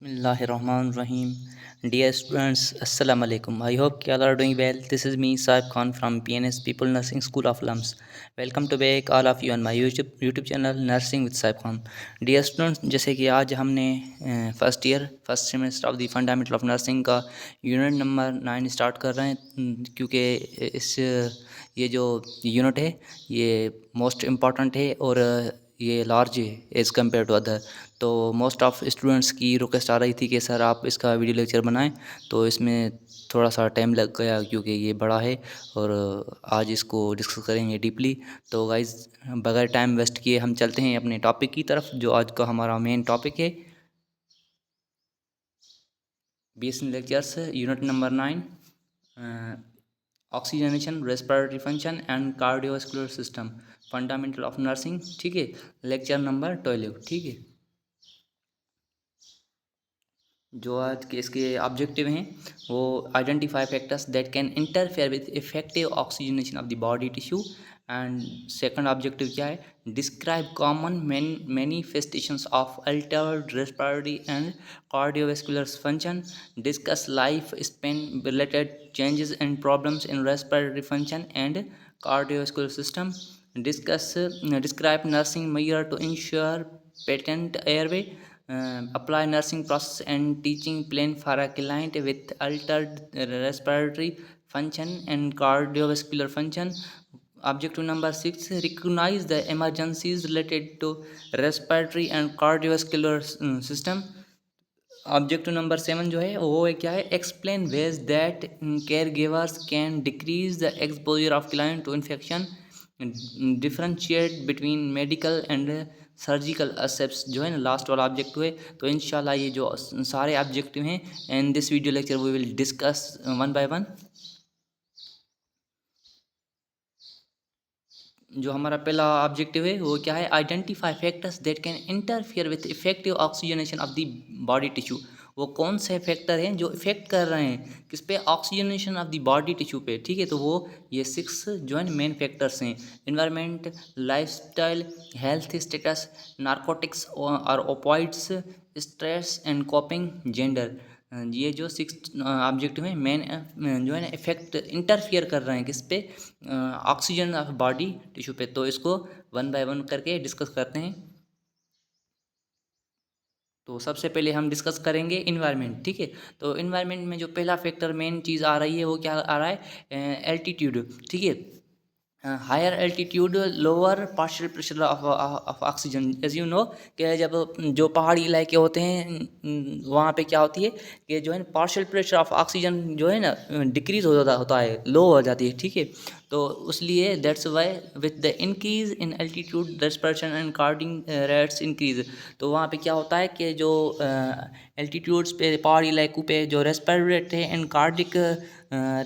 Bismillahirrahmanirrahim. Dear students, Assalamu alaikum. I hope you all are doing well. This is me, Saib Khan from PNS People Nursing School of Lums. Welcome to back all of you on my YouTube channel Nursing with Saib Khan. Dear students, जैसे कि आज हमने first semester of the fundamental of nursing का unit number 9 start कर रहे हैं, क्योंकि इस ये जो यूनिट है ये मोस्ट इम्पॉर्टेंट है और ये लार्ज है एज़ कम्पेयर टू अदर। तो मोस्ट ऑफ स्टूडेंट्स की रिक्वेस्ट आ रही थी कि सर आप इसका वीडियो लेक्चर बनाएं, तो इसमें थोड़ा सा टाइम लग गया क्योंकि ये बड़ा है और आज इसको डिस्कस करेंगे डीपली। तो गाइज़, बगैर टाइम वेस्ट किए हम चलते हैं अपने टॉपिक की तरफ, जो आज का हमारा मेन टॉपिक है BSc lectures unit number 9, oxygenation, respiratory function and cardiovascular system, fundamental of nursing. ठीक है, लेक्चर नंबर 12। ठीक है, जो आज के इसके ऑब्जेक्टिव हैं वो identify factors that can interfere with effective oxygenation of the body tissue. And second objective क्या है? Describe common manifestations of Altered respiratory and cardiovascular function. Discuss life span related changes and problems in respiratory function and cardiovascular system. Describe nursing measure to ensure patent airway. Apply nursing process and teaching plan for a client with altered respiratory function and cardiovascular function. Objective number 6, recognize the emergencies related to respiratory and cardiovascular system. Objective number 7 जो है वो क्या है? Explain ways that care givers can decrease the exposure of client to infection. Differentiate between medical and surgical asepsis जो है ना, last वाला objective है। तो इंशाल्लाह ये जो सारे ऑब्जेक्टिव हैं in this video lecture we will discuss one by one. जो हमारा पहला ऑब्जेक्टिव है वो क्या है? Identify factors that can interfere with effective oxygenation of the body tissue. वो कौन से फैक्टर हैं जो इफेक्ट कर रहे हैं किस पे? Oxygenation of the body tissue पे। ठीक है, तो वो ये 6 जो है मेन फैक्टर्स हैं। Environment, lifestyle, health status, narcotics और opioids, stress and coping, gender. ये जो 6 ऑब्जेक्टिव हैं मेन जो है ना इफेक्ट इंटरफियर कर रहे हैं किस पे? ऑक्सीजन ऑफ बॉडी टिश्यू पे। तो इसको वन बाय वन करके डिस्कस करते हैं। तो सबसे पहले हम डिस्कस करेंगे इन्वायरमेंट। ठीक है, तो इन्वायरमेंट में जो पहला फैक्टर मेन चीज़ आ रही है वो क्या आ रहा है? एल्टीट्यूड। ठीक है, higher altitude lower partial pressure of oxygen. As you know कि जब जो पहाड़ी इलाके होते हैं वहाँ पे क्या होती है कि जो है पार्शियल प्रेशर ऑफ ऑक्सीजन जो है ना डिक्रीज हो जाता होता है, लो हो जाती है। ठीक है, तो उसलिए that's why with the increase in altitude respiration and cardiac rates increase. तो वहाँ पे क्या होता है कि जो एल्टीट्यूड्स पे पहाड़ी इलाकों पे जो रेस्पिरेटरी रेट है एंड कार्डिक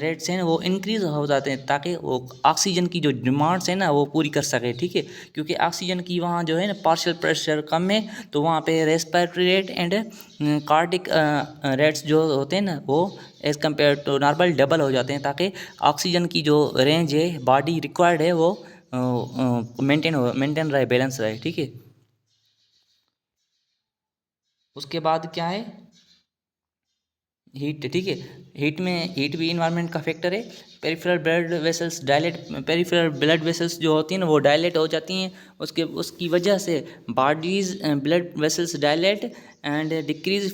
रेट्स हैं वो इंक्रीज हो जाते हैं, ताकि वो ऑक्सीजन की जो डिमांड्स है ना वो पूरी कर सके। ठीक है, क्योंकि ऑक्सीजन की वहाँ जो है ना पार्शियल प्रेशर कम है, तो वहाँ पे respiratory rate and cardiac rates जो होते हैं ना वो as compare to normal double हो जाते हैं, ताकि ऑक्सीजन की जो रेंज है बॉडी रिक्वायर्ड है वो मेंटेन रहे, बैलेंस रहे। ठीक है, उसके बाद क्या है? हीट। ठीक है, हीट भी इन्वायरमेंट का फैक्टर है। Peripheral blood vessels dilate, peripheral blood vessels जो होती हैं ना वो डायलेट हो जाती हैं, उसकी वजह से bodies blood vessels dilate and decrease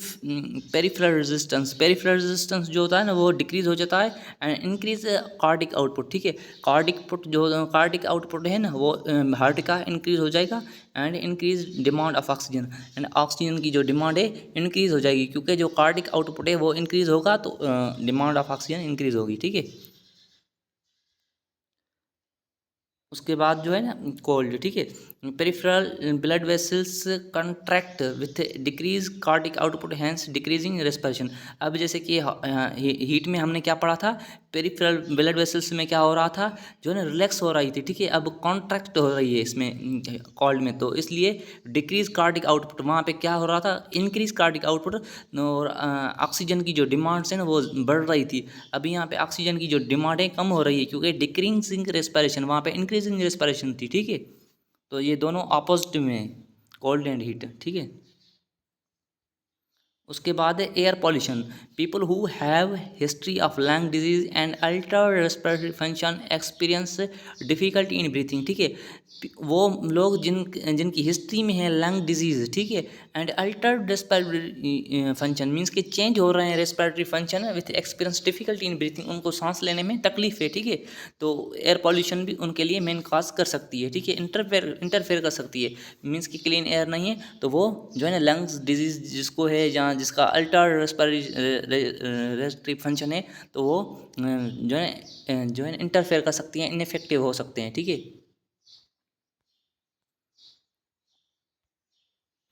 peripheral resistance जो होता है ना वो डिक्रीज हो जाता है एंड इंक्रीज कार्डिक आउटपुट। ठीक है, कार्डिक आउटपुट है ना वो हार्ट का इंक्रीज हो जाएगा and increase demand of oxygen, and oxygen की जो डिमांड है इंक्रीज हो जाएगी, क्योंकि जो कार्डिक आउटपुट है वो इंक्रीज होगा तो डिमांड ऑफ ऑक्सीजन इंक्रीज होगी। ठीक है, उसके बाद जो है ना कोल्ड। ठीक है, peripheral blood vessels contract with decrease cardiac output, hence decreasing respiration. अब जैसे कि हीट में हमने क्या पढ़ा था? पेरिफेरल ब्लड वेसल्स में क्या हो रहा था? जो है ना रिलैक्स हो रही थी। ठीक है, अब कॉन्ट्रैक्ट हो रही है इसमें कोल्ड में, तो इसलिए डिक्रीज कार्डिक आउटपुट। वहाँ पे क्या हो रहा था? इंक्रीज कार्डिक आउटपुट, और ऑक्सीजन की जो डिमांड्स है ना वो बढ़ रही थी। अभी यहाँ पे ऑक्सीजन की जो डिमांड है कम हो रही है, क्योंकि डिक्रीजिंग रेस्पिरेशन, वहाँ पे इंक्रीजिंग रेस्पिरेशन थी। ठीक है, तो ये दोनों अपोजिट में कोल्ड एंड हीट। ठीक है, उसके बाद है air pollution. People who have history of lung disease and alter respiratory function experience difficulty in breathing, ठीक है। वो लोग जिनकी हिस्ट्री में है लंग डिजीज, ठीक है, and alter respiratory function means के चेंज हो रहे हैं respiratory function with experience difficulty in breathing, उनको सांस लेने में तकलीफ है, ठीक है। तो एयर पॉल्यूशन भी उनके लिए मेन कॉज कर सकती है, ठीक है, इंटरफेयर कर सकती है, मीन्स कि क्लीन एयर नहीं है तो वो जो है ना लंग्स डिजीज जिसको है, जहाँ जिसका अल्टर रेस्पिरेटरी फंक्शन है, तो वो जो है इंटरफेयर कर सकती हैं, इनफेक्टिव हो सकते हैं, ठीक है।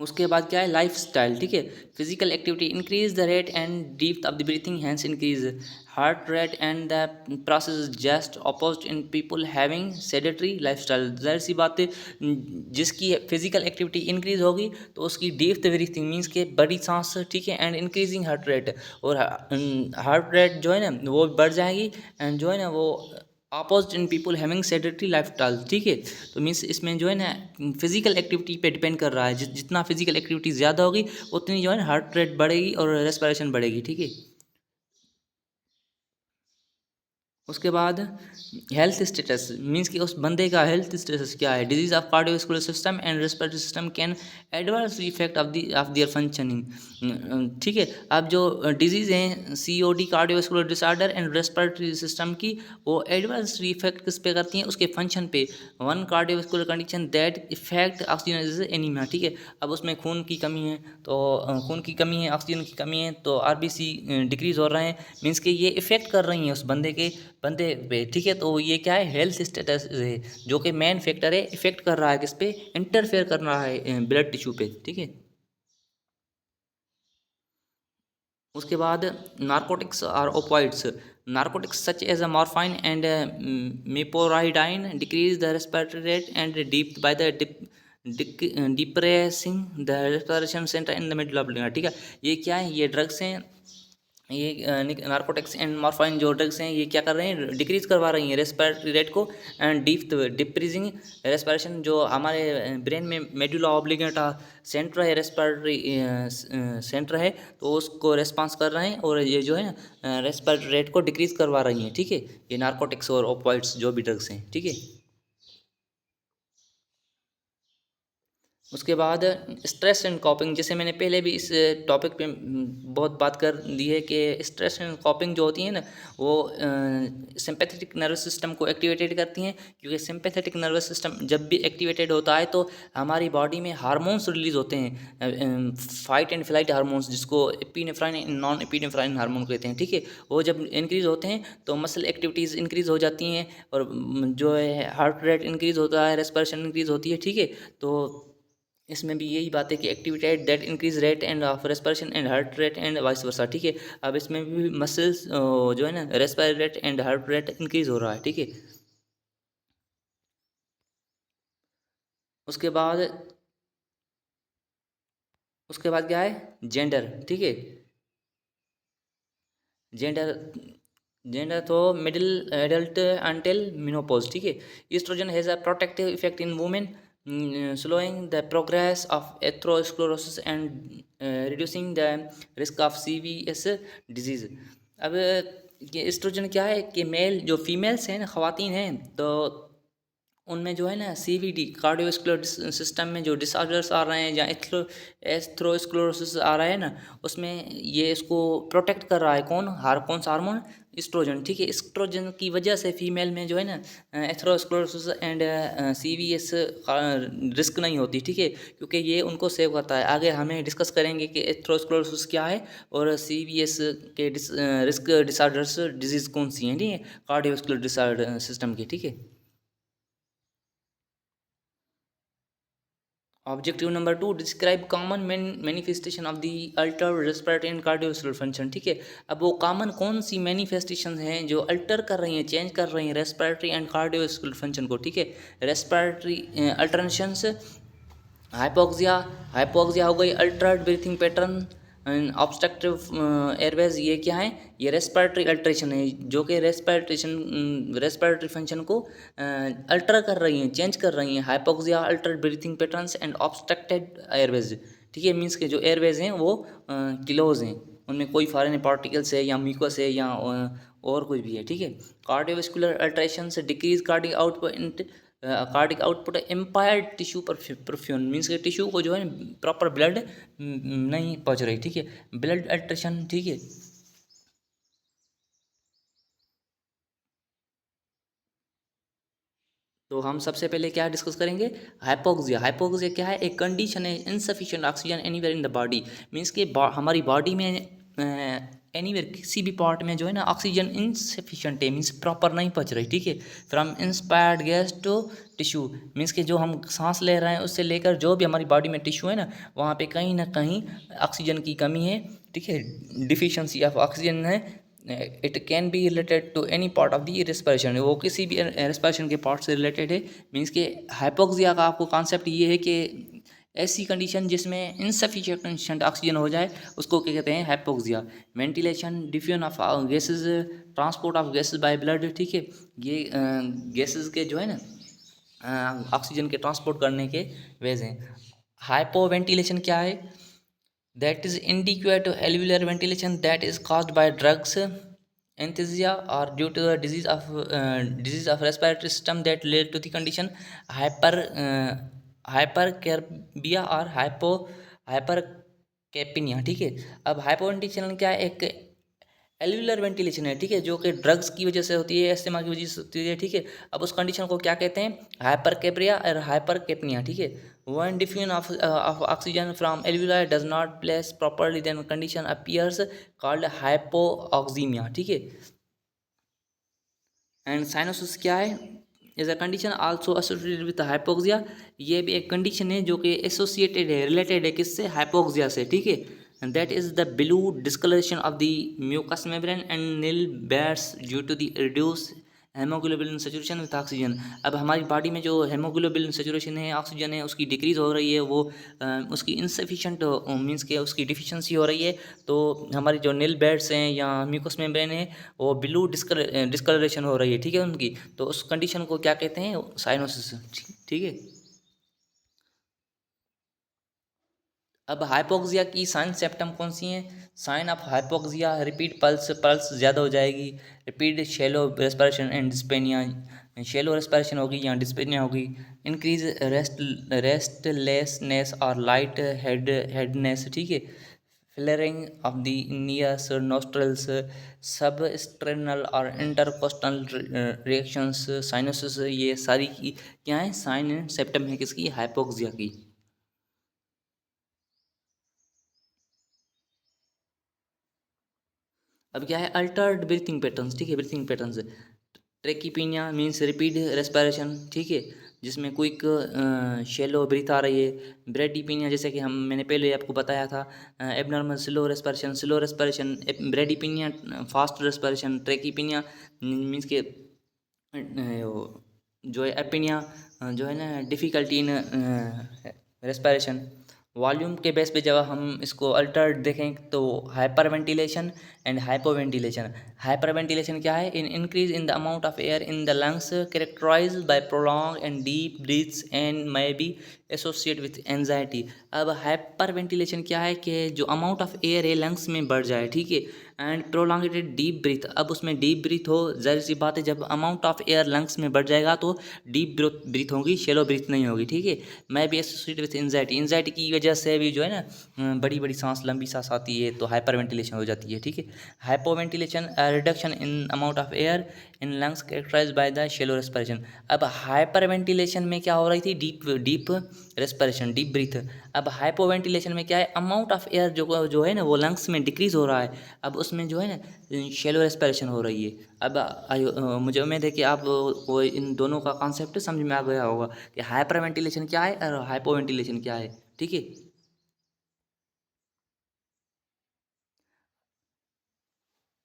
उसके बाद क्या है लाइफ स्टाइल, ठीक है। Physical activity increase the rate and deep of the breathing hence increase heart rate and the process just opposed in people having sedentary life style. जाहिर सी बात है, जिसकी फिजिकल एक्टिविटी इंक्रीज होगी तो उसकी डीप द ब्रीथिंग मीन्स के बड़ी सांस, ठीक है, एंड इंक्रीजिंग हार्ट रेट, और हार्ट रेट जो है ना वो बढ़ जाएगी, एंड जो है ना वो opposed in people having sedentary life style, ठीक है। तो मीन्स इसमें जो है ना फिजिकल एक्टिविटी पे डिपेंड कर रहा है, जितना फिजिकल एक्टिविटी ज़्यादा होगी उतनी जो है ना हार्ट रेट बढ़ेगी और रेस्पिरेशन बढ़ेगी, ठीक है। उसके बाद हेल्थ स्टेटस मीन्स कि उस बंदे का हेल्थ स्टेटस क्या है। Disease of cardiovascular system and respiratory system can adverse effect of their functioning, ठीक है। अब जो डिजीज़ हैं COD cardiovascular disorder and respiratory system की, वो एडवर्स इफेक्ट किस पे करती हैं, उसके फंक्शन पे। One cardiovascular condition that effect oxygen anaemia, ठीक है। अब उसमें खून की कमी है, तो खून की कमी है, ऑक्सीजन की कमी है, तो RBC डिक्रीज हो रहे हैं, मीन्स कि ये इफेक्ट कर रही हैं उस बंदे पे, ठीक है। तो ये क्या है हेल्थ स्टेटस है, जो कि मेन फैक्टर है, इफेक्ट कर रहा है किस पे, इंटरफेयर कर रहा है ब्लड टिश्यू पे, ठीक है। उसके बाद नारकोटिक्स और opioids. Narcotics such as a morphine and meperidine decrease the respiratory rate and deep by the depressing the respiration centre in the middle of lung, ठीक है। ये क्या है, ये ड्रग्स हैं, ये नार्कोटिक्स एंड मॉर्फाइन जो ड्रग्स हैं, ये क्या कर रहे हैं, डिक्रीज करवा रही हैं रेस्पिरेटरी रेट को, एंड डिप्रीजिंग रेस्पिरेशन, जो हमारे ब्रेन में मेडुला ऑब्लिगेटा सेंटर है, रेस्पिरेटरी सेंटर है, तो उसको रेस्पॉन्स कर रहे हैं, और ये जो है ना रेस्पिरेटरी रेट को डिक्रीज करवा रही हैं, ठीक है। ये नार्कोटिक्स और ओपॉइड्स जो भी ड्रग्स हैं, ठीक है। उसके बाद स्ट्रेस एंड कॉपिंग, जैसे मैंने पहले भी इस टॉपिक पे बहुत बात कर दी है कि स्ट्रेस एंड कॉपिंग जो होती है ना, वो सिंपैथेटिक नर्वस सिस्टम को एक्टिवेटेड करती हैं, क्योंकि सिंपैथेटिक नर्वस सिस्टम जब भी एक्टिवेटेड होता है तो हमारी बॉडी में हार्मोन्स रिलीज होते हैं, फाइट एंड फ्लाइट हार्मोन्स, जिसको एपिनेफ्राइन नॉन एपिनेफ्राइन हार्मोन कहते हैं, ठीक है। वो जब इंक्रीज होते हैं तो मसल एक्टिविटीज़ इंक्रीज हो जाती हैं, और जो है हार्ट रेट इंक्रीज होता है, रेस्पिरेशन इंक्रीज होती है, ठीक है। तो इसमें भी यही बात है कि activity that increase rate and of respiration and heart rate and vice versa, ठीक है। अब इसमें भी मसल्स जो है ना respiratory rate and heart rate increase हो रहा है, ठीक है। उसके बाद उसके बाद क्या है जेंडर, ठीक है। जेंडर जेंडर तो मिडिल एडल्ट अंटिल मिनोपॉज, ठीक है। Oestrogen has a protective effect in women, slowing the progress of atherosclerosis and reducing the risk of CVS disease। अब ये एस्ट्रोजन क्या है कि मेल जो फीमेल्स हैं ना, ख़वातीन हैं, तो उनमें जो है ना CVD कार्डियोवास्कुलर सिस्टम में जो डिसऑर्डर्स आ रहे हैं, या एथेरोस्क्लेरोसिस आ रहा है ना, उसमें ये इसको प्रोटेक्ट कर रहा है, कौन सा हार्मोन, एस्ट्रोजन, ठीक है। एस्ट्रोजन की वजह से फीमेल में जो है ना एथेरोस्क्लेरोसिस एंड CVS रिस्क नहीं होती, ठीक है, क्योंकि ये उनको सेव करता है। आगे हमें डिस्कस करेंगे कि एथेरोस्क्लेरोसिस क्या है और CVS के रिस्क डिसऑर्डर्स डिजीज़ कौन सी हैं, ठीक है, कार्डियोवास्कुलर डिसऑर्डर सिस्टम की, ठीक है। Objective number 2, describe common manifestation of the alter respiratory and cardiovascular function, ठीक है। अब वो कॉमन कौन सी मैनिफेस्टेशन हैं जो अल्टर कर रही हैं, चेंज कर रही हैं रेस्पिरेटरी एंड कार्डियोवास्कुलर फंक्शन को, ठीक है। रेस्पिरेटरी अल्टरेशंस, हाइपोक्सिया हाइपोक्सिया हो गई, Altered breathing pattern, obstructive Airways, ये क्या है, ये रेस्पिरेटरी अल्ट्रेशन है, जो कि रेस्पिरेटरी फंक्शन को अल्टर कर रही हैं, चेंज कर रही हैं। Hypoxia, Altered breathing patterns and obstructed Airways, ठीक है, मीन्स के जो एयरवेज हैं वो क्लोज हैं, उनमें कोई फॉरेन पार्टिकल्स है या म्यूकस है या और कुछ भी है। ठीक है, कार्डियोवास्कुलर अल्ट्रेशन से decrease cardiac output impaired tissue perfusion, means के टिश्यू को जो है प्रॉपर ब्लड नहीं पहुंच रही। ठीक है, ब्लड अल्ट्रेशन। ठीक है, तो हम सबसे पहले क्या डिस्कस करेंगे, हाइपोक्सिया। हाइपोक्सिया क्या है, एक कंडीशन है insufficient oxygen anywhere in the body, means के हमारी बॉडी में एनीवेयर किसी भी पार्ट में जो है ना ऑक्सीजन इनसफिशिएंट है, मीन्स प्रॉपर नहीं पहुंच रही। ठीक है, from inspired gas to tissue, means के जो हम सांस ले रहे हैं उससे लेकर जो भी हमारी बॉडी में टिश्यू है वहाँ पे कहीं ना कहीं ऑक्सीजन की कमी है। ठीक है, डिफिशियंसी ऑफ ऑक्सीजन है। It can be related to any part of the respiration, वो किसी भी रेस्पिरेशन के पार्ट से रिलेटेड है। मीन्स के हाइपोक्सिया का आपको कॉन्सेप्ट ये है कि ऐसी कंडीशन जिसमें इनसफिशिएंट ऑक्सीजन हो जाए उसको क्या कहते हैं, hypoxia. Ventilation, diffusion of gases, transport of gases by blood. ठीक है, ये गैसेज के जो है ना ऑक्सीजन के ट्रांसपोर्ट करने के वेज हैं। हाइपो वेंटिलेशन क्या है, that is inadequate alveolar ventilation that is caused by drugs, anesthesia, or due to the disease of respiratory system that relate to the condition hypercarbia or hypercapnia। ठीक है, अब hypoventilation क्या है, एक alveolar ventilation है। ठीक है, जो कि ड्रग्स की वजह से होती है, एस्थमा की वजह से होती है। ठीक है, अब उस कंडीशन को क्या कहते हैं, हाइपरकेप्रिया और हाइपरकेपनिया। ठीक है, when diffusion of oxygen from alveoli does not place properly then condition appears called hypoxaemia. ठीक है, एंड साइनोसिस क्या है, is a condition also associated with hypoxia. ये भी एक कंडीशन है जो कि एसोसिएटेड है, रिलेटेड है किससे, हाइपोक्सिया से। ठीक है, and that is the blue discoloration of the mucous membrane and nil bears due to the reduced haemoglobin saturation with oxygen. अब हमारी बॉडी में जो हेमोग्लोबिन सेचुरेशन है, ऑक्सीजन है, उसकी डिक्रीज हो रही है, वो उसकी इनसफिशेंट मीन्स के उसकी डिफिशिएंसी हो रही है। तो हमारी जो नील बेड्स हैं या म्यूकस मेम्ब्रेन है वो ब्लू डिस्कलरेशन हो रही है। ठीक है, उनकी, तो उस कंडीशन को क्या कहते हैं, साइनोसिस। ठीक है, अब हाइपोक्सिया की साइन सिम्टम कौन सी हैं, sign of hypoxia, rapid pulse, pulse ज़्यादा हो जाएगी, rapid shallow respiration and dyspnoea, shallow respiration होगी या डिस्पेनिया होगी, इंक्रीज रेस्टलेसनेस और लाइट हेडनेस। ठीक है, flaring of the nares nostrils, substernal और इंटरकोस्टल रिएक्शंस, साइनोसिस, ये सारी की क्या है, साइन एंड सिम्टम है किसकी, हाइपोक्सिया की। अब क्या है, अल्टर्ड ब्रीथिंग पैटर्न्स। ठीक है, breathing patterns, tachypnoea means rapid respiration. ठीक है, जिसमें क्विक शेलो ब्रीथ आ रही है। ब्रेडीपीनिया, जैसे कि मैंने पहले आपको बताया था, abnormal slow respiration. Bradypnoea fast respiration. Tachypnoea means के जो है एपीनिया, जो है ना डिफ़िकल्टी इन रेस्पिरेशन। वॉल्यूम के बेस पे जब हम इसको अल्टर्ड देखें तो hyper ventilation and hypo ventilation. Hyper ventilation क्या है, in increase in the amount of air in the lungs characterise by prolong and deep breaths and may be associate with anxiety. अब hyper ventilation क्या है कि जो amount of air है lungs में बढ़ जाए। ठीक है, एंड प्रोलॉन्गेटेड डीप ब्रीथ, अब उसमें डीप ब्रीथ हो, जाहिर सी बात है जब अमाउंट ऑफ एयर लंग्स में बढ़ जाएगा तो डीप ब्रीथ होगी, शेलो ब्रीथ नहीं होगी। ठीक है, मैं भी एसोसिएट विथ एंजाइटी, एंजाइटी की वजह से भी जो है ना बड़ी बड़ी सांस, लंबी सांस आती है तो हाइपर वेंटिलेशन हो जाती है। ठीक है, hypoventilation, reduction in amount of air in lungs characterise by the shallow respiration. अब हाइपर वेंटिलेशन में क्या हो रही थी, डीप रेस्पिरेशन, डीप ब्रीथ। अब हाइपो वेंटिलेशन में क्या है, अमाउंट ऑफ एयर जो है ना वो लंग्स में डिक्रीज हो रहा है, अब उसमें जो है ना शेलो रेस्पिरेशन हो रही है। अब मुझे उम्मीद है कि आप को इन दोनों का कॉन्सेप्ट समझ में आ गया होगा कि हाइपर वेंटिलेशन क्या है और हाइपो वेंटिलेशन क्या है। ठीक है,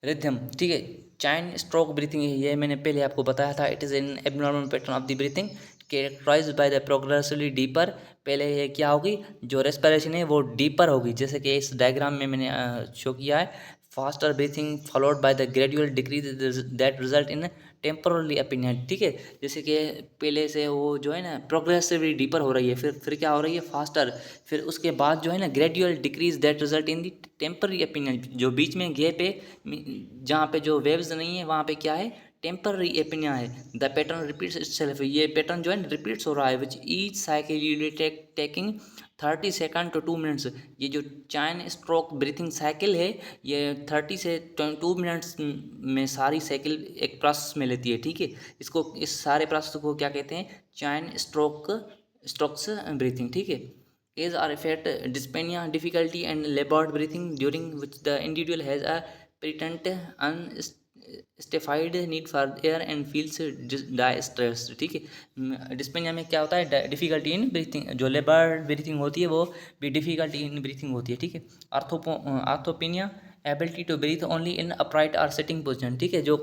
रिथम। ठीक है, चाइन स्ट्रोक ब्रीथिंग है, ये मैंने पहले आपको बताया था। It is an abnormal pattern of the breathing characterised by the progressively deeper. पहले ये क्या होगी, जो रेस्पिरेशन है वो डीपर होगी, जैसे कि इस डायग्राम में मैंने शो किया है। Faster breathing followed by the gradual decrease that result in temporary apnoea. ठीक है, जैसे कि पहले से वो जो है ना प्रोग्रेसिवली डीपर हो रही है, फिर क्या हो रही है फास्टर, फिर उसके बाद जो है ना gradual decrease that result in the temporary apnoea, जो बीच में गैप है जहाँ पे जो वेव्स नहीं है वहाँ पे क्या है टेम्पररी एपिनिया है। द पैटर्न रिपीट्स इटसेल्फ, ये पैटर्न जो है रिपीट्स हो रहा है which each cycle taking 30 second to 2 minutes. ये जो चैन स्ट्रोक ब्रीथिंग साइकिल है ये 30 से 2 मिनट्स में सारी साइकिल एक प्रोसेस में लेती है। ठीक है, इसको इस सारे प्रोसेस को क्या कहते हैं चैन स्ट्रोक्स ब्रीथिंग। ठीक है, as are effect dyspnoea difficulty and laboured breathing during which the individual has a patent unsatisfied need for air and feels distress. ठीक है, डिस्पेनिया में क्या होता है डिफिकल्टी इन ब्रीथिंग, जो लेबर्ड ब्रीथिंग होती है वो भी डिफिकल्टी इन ब्रीथिंग होती है। ठीक है, orthopnoea ability to breathe only in upright or sitting position. ठीक है, जो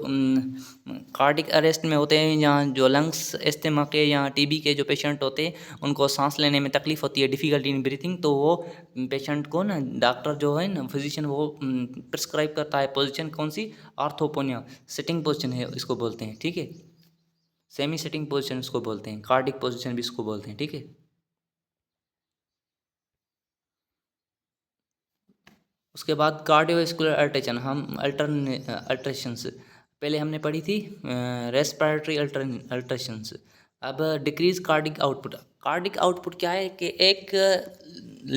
कार्डिक अरेस्ट में होते हैं या जो लंग्स अस्थमा के या टीबी के जो पेशेंट होते हैं उनको सांस लेने में तकलीफ होती है डिफिकल्टी इन ब्रीथिंग, तो वो पेशेंट को ना डॉक्टर जो है ना फिजिशियन वो प्रिस्क्राइब करता है पोजीशन कौन सी आर्थोपोनिया, सिटिंग पोजीशन है इसको बोलते हैं। ठीक है, सेमी सिटिंग पोजीशन इसको बोलते हैं, कार्डिक पोजीशन भी इसको बोलते हैं। ठीक है, उसके बाद कार्डियोवैस्कुलर अल्ट्रेशन, हम अल्ट्रेशंस पहले हमने पढ़ी थी रेस्पिरेटरी अल्ट्रेशंस। अब decrease cardiac output, cardiac output क्या है कि एक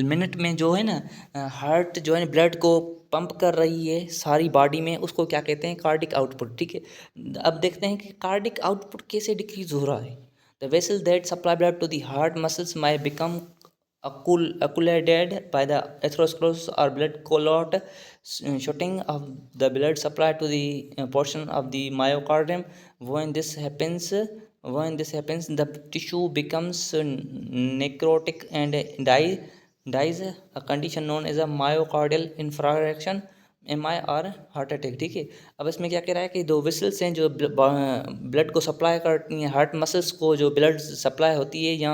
मिनट में जो है ना हार्ट जो है ब्लड को पंप कर रही है सारी बॉडी में, उसको क्या कहते हैं कार्डिक आउटपुट। ठीक है, अब देखते हैं कि कार्डिक आउटपुट कैसे डिक्रीज हो रहा है। The vessel that supply blood to the heart muscles may become occluded by the atherosclerosis or blood clot, shutting of the blood supply to the portion of the myocardium. When this happens the tissue becomes necrotic and dies, a condition known as a myocardial infarction, M I और heart attack. ठीक है, अब इसमें क्या कह रहा है कि दो विसल्स हैं जो ब्लड को सप्लाई करती हैं, हार्ट मसल्स को जो ब्लड सप्लाई होती है या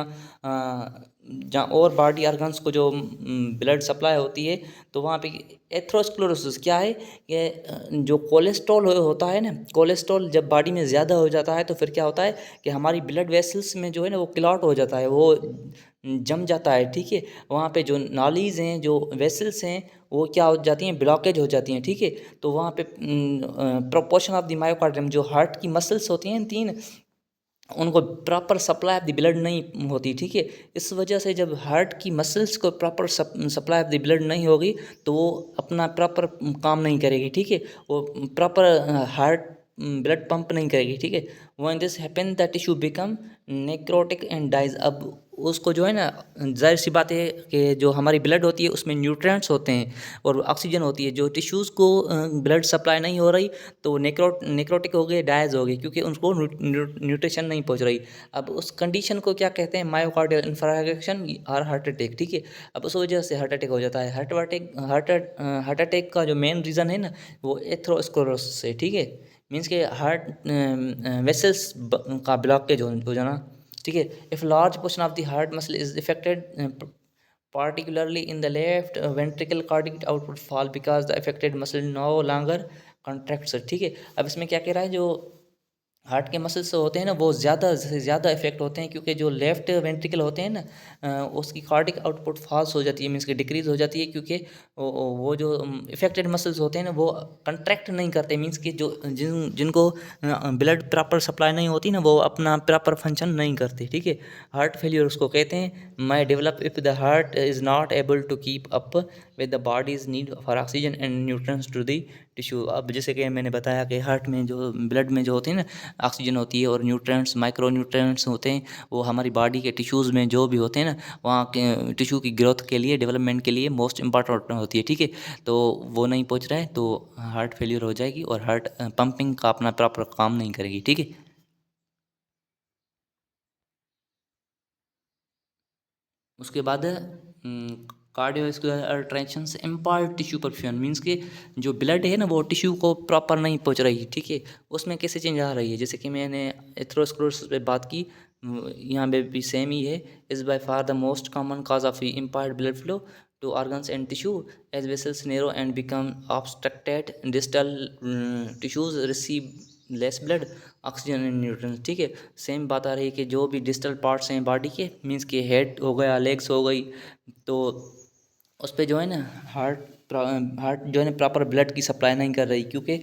जहाँ और बॉडी ऑर्गन्स को जो ब्लड सप्लाई होती है, तो वहाँ पे एथरोस्क्लेरोसिस क्या है कि जो कोलेस्ट्रॉल होता है ना, कोलेस्ट्रॉल जब बॉडी में ज़्यादा हो जाता है तो फिर क्या होता है कि हमारी ब्लड वेसल्स में जो है ना वो क्लॉट हो जाता है, वो जम जाता है। ठीक है, वहाँ पे जो नालीज़ हैं जो वेसल्स हैं वो क्या हो जाती हैं ब्लॉकेज हो जाती हैं। ठीक है, तो वहाँ पे प्रोपोर्शन ऑफ द मायोकार्डियम, जो हार्ट की मसल्स होती हैं तीन, उनको proper supply of the blood नहीं होती। ठीक है, इस वजह से जब हार्ट की मसल्स को proper supply of the blood नहीं होगी तो वो अपना प्रॉपर काम नहीं करेगी। ठीक है, वो प्रॉपर हार्ट ब्लड पंप नहीं करेगी। ठीक है, when this happen the tissue become necrotic and dies. अब उसको जो है ना जाहिर सी बात है कि जो हमारी ब्लड होती है उसमें न्यूट्रिएंट्स होते हैं और ऑक्सीजन होती है, जो टिश्यूज़ को ब्लड सप्लाई नहीं हो रही तो नेक्रोटिक हो गए, डायज हो गए, क्योंकि उनको न्यूट्रिशन नहीं पहुंच रही। अब उस कंडीशन को क्या कहते हैं मायोकार्डियल इन्फ्राक्शन और हार्ट अटैक। ठीक है, अब उस वजह से हार्ट अटैक हो जाता है। हार्ट अटैक का जो मेन रीज़न है ना वो एथरोस्क्लेरोसिस है। ठीक है, मीन्स के हार्ट वेसल्स का ब्लॉकेज हो जाना। ठीक है, if large portion of the heart muscle is affected particularly in the left ventricle, cardiac output fall because the affected muscle no longer contracts। ठीक है, अब इसमें क्या कह रहा है जो हार्ट के मसल्स होते हैं ना वो ज़्यादा से ज़्यादा इफेक्ट होते हैं, क्योंकि जो लेफ्ट वेंट्रिकल होते हैं ना उसकी कार्डिक आउटपुट फॉल्स हो जाती है, मीन्स की डिक्रीज़ हो जाती है, क्योंकि वो जो इफेक्टेड मसल्स होते हैं ना वो कंट्रैक्ट नहीं करते, मीन्स कि जो जिनको ब्लड प्रॉपर सप्लाई नहीं होती ना वो अपना प्रॉपर फंक्शन नहीं करते। ठीक है, हार्ट फेलियर उसको कहते हैं। May develop if the heart is not able to keep up with the body's need for oxygen and nutrients to the tissue. अब जैसे कि मैंने बताया कि हार्ट में जो ब्लड में जो होते हैं ना ऑक्सीजन होती है और न्यूट्रिएंट्स माइक्रो न्यूट्रिएंट्स होते हैं, वो हमारी बॉडी के टिश्यूज़ में जो भी होते हैं ना वहाँ के टिश्यू की ग्रोथ के लिए डेवलपमेंट के लिए मोस्ट इंपॉर्टेंट होती है। ठीक है, तो वो नहीं पहुँच रहा है तो हार्ट फेलियर हो जाएगी और हार्ट पंपिंग का अपना प्रॉपर काम नहीं करेगी। ठीक है, उसके बाद cardiovascular alterations impart tissue perfusion, means कि जो ब्लड है ना वो टिश्यू को प्रॉपर नहीं पहुंच रही। ठीक है, उसमें कैसे चेंज आ रही है, जैसे कि मैंने एथरोस्क्लेरोसिस पे बात की, यहाँ पे भी सेम ही है। Is by far the most common cause of impaired blood flow to organs and tissue. As vessels narrow and become obstructed, distal tissues receive less blood, oxygen and nutrients. ठीक है, same बात आ रही है कि जो भी distal parts हैं body के, मीन्स के हेड हो गया, लेग्स हो गई, तो उस पर जो है ना हार्ट जो है ना प्रॉपर ब्लड की सप्लाई नहीं कर रही, क्योंकि